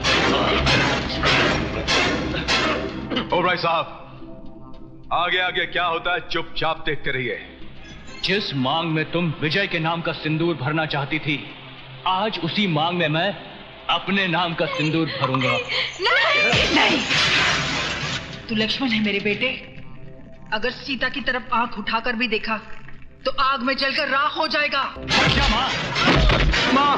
ओबरॉय साहब, आगे आगे क्या होता है चुपचाप देखते रहिए। जिस मांग में तुम विजय के नाम का सिंदूर भरना चाहती थी, आज उसी मांग में मैं अपने नाम का सिंदूर भरूंगा। नहीं, नहीं। तू लक्ष्मण है मेरे बेटे। अगर सीता की तरफ आंख उठाकर भी देखा तो आग में जलकर राख हो जाएगा। क्या माँ? माँ!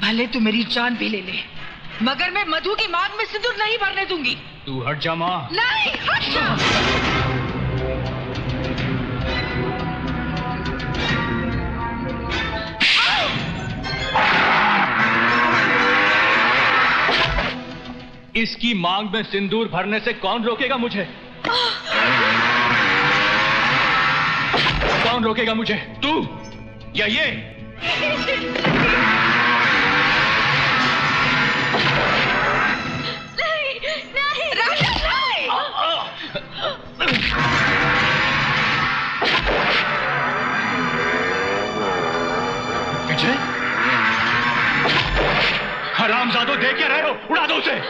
भले तू मेरी जान भी ले ले, मगर मैं मधु की मांग में सिंदूर नहीं भरने दूंगी। तू हट जा माँ। नहीं, हट जा। इसकी मांग में सिंदूर भरने से कौन रोकेगा मुझे? कौन रोकेगा मुझे? तू या ये? नहीं, नहीं, राजा नहीं। विजय, हरामजादों, देख क्या रहे हो? उड़ा दो उसे।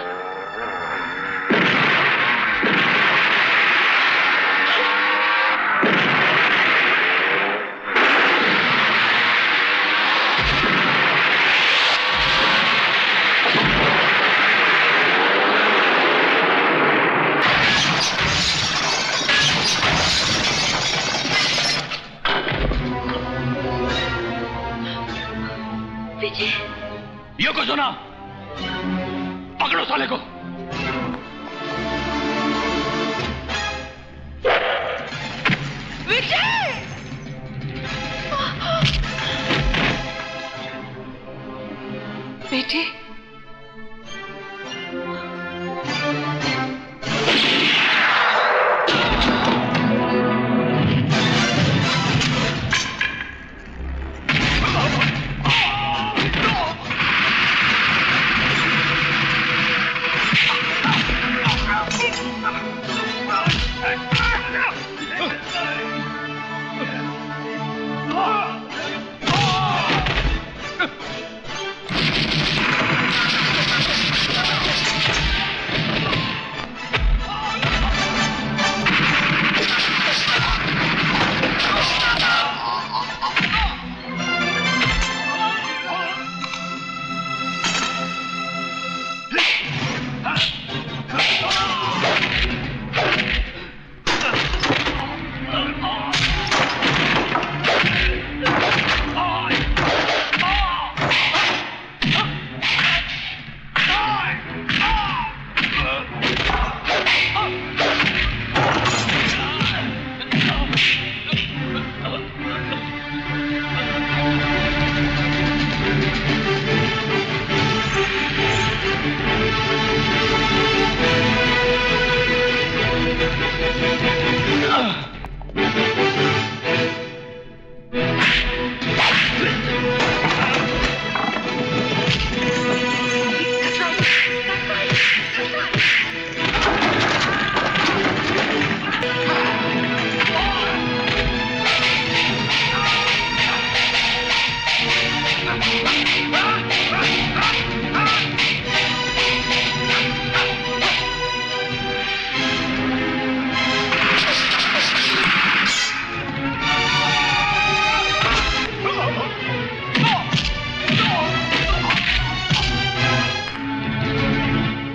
मारो साले को। विजय! बेटे,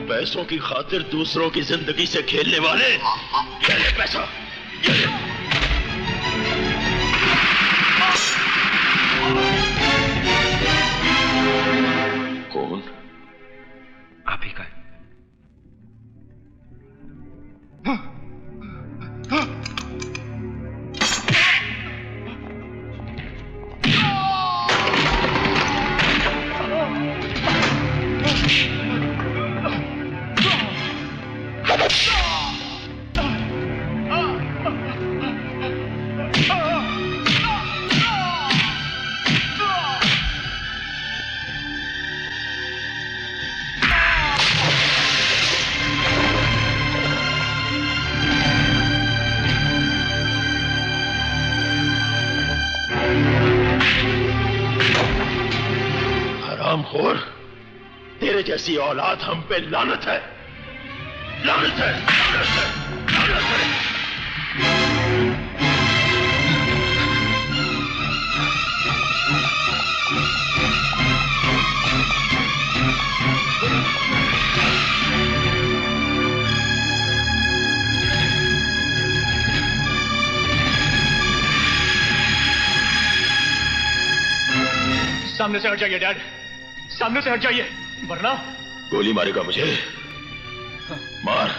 पैसों की खातिर दूसरों की जिंदगी से खेलने वाले, ये ले पैसा, ये ले। कौन? आप ही का है। हरामखोर, तेरे जैसी औलाद हम पे लानत है, लानत है, लानत है, लानत है। सामने से हट जाइए डैड, सामने से हट जाइए, वरना गोली मारेगा मुझे? मार,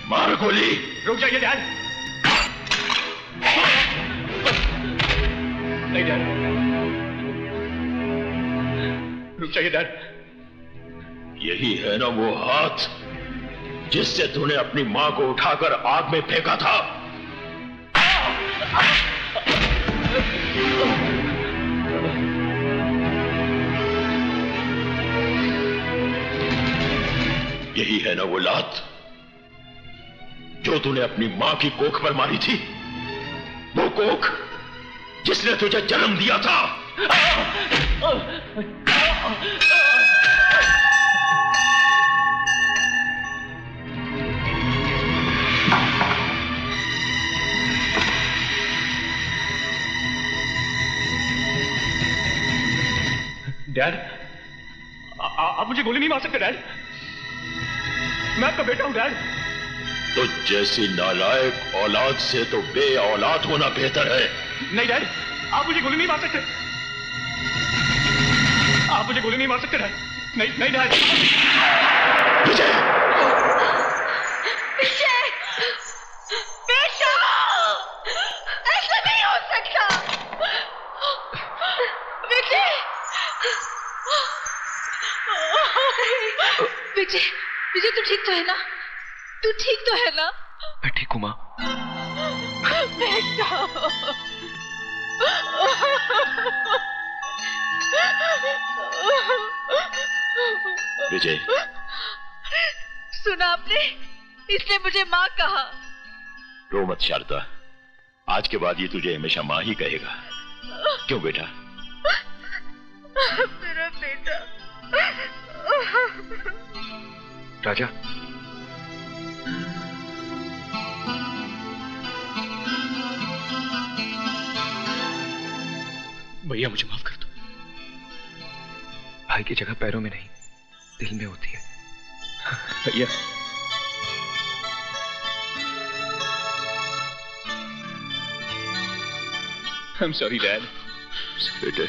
मार गोली। रुक जाइए डैड। नहीं डैड, रुक जाइए डैड। यही है ना वो हाथ जिससे तूने अपनी मां को उठाकर आग में फेंका था? यही है ना वो लात जो तूने अपनी मां की कोख पर मारी थी? वो कोख जिसने तुझे जन्म दिया था। डैड, आप मुझे गोली नहीं मार सकते डैड, मैं आपका बेटा हूं डैड। तो जैसी नालायक औलाद से तो बे औलाद होना बेहतर है। नहीं डैड, आप मुझे गोली नहीं मार सकते, आप मुझे गोली नहीं मार सकते डैड। नहीं डैड। विजय! विजय! बेटा! ऐसा नहीं हो सकता! विजय! विजय! विजय तू ठीक तो है ना? तू ठीक तो है ना? मैं ठीक हूँ माँ। बेटा! विजय, सुना आपने? इसने मुझे माँ कहा। रो मत शारदा, आज के बाद ये तुझे हमेशा माँ ही कहेगा। क्यों बेटा? मेरा बेटा। राजा, भैया मुझे माफ कर दो। भाई की जगह पैरों में नहीं दिल में होती है। भैया I'm sorry, Dad. बेटे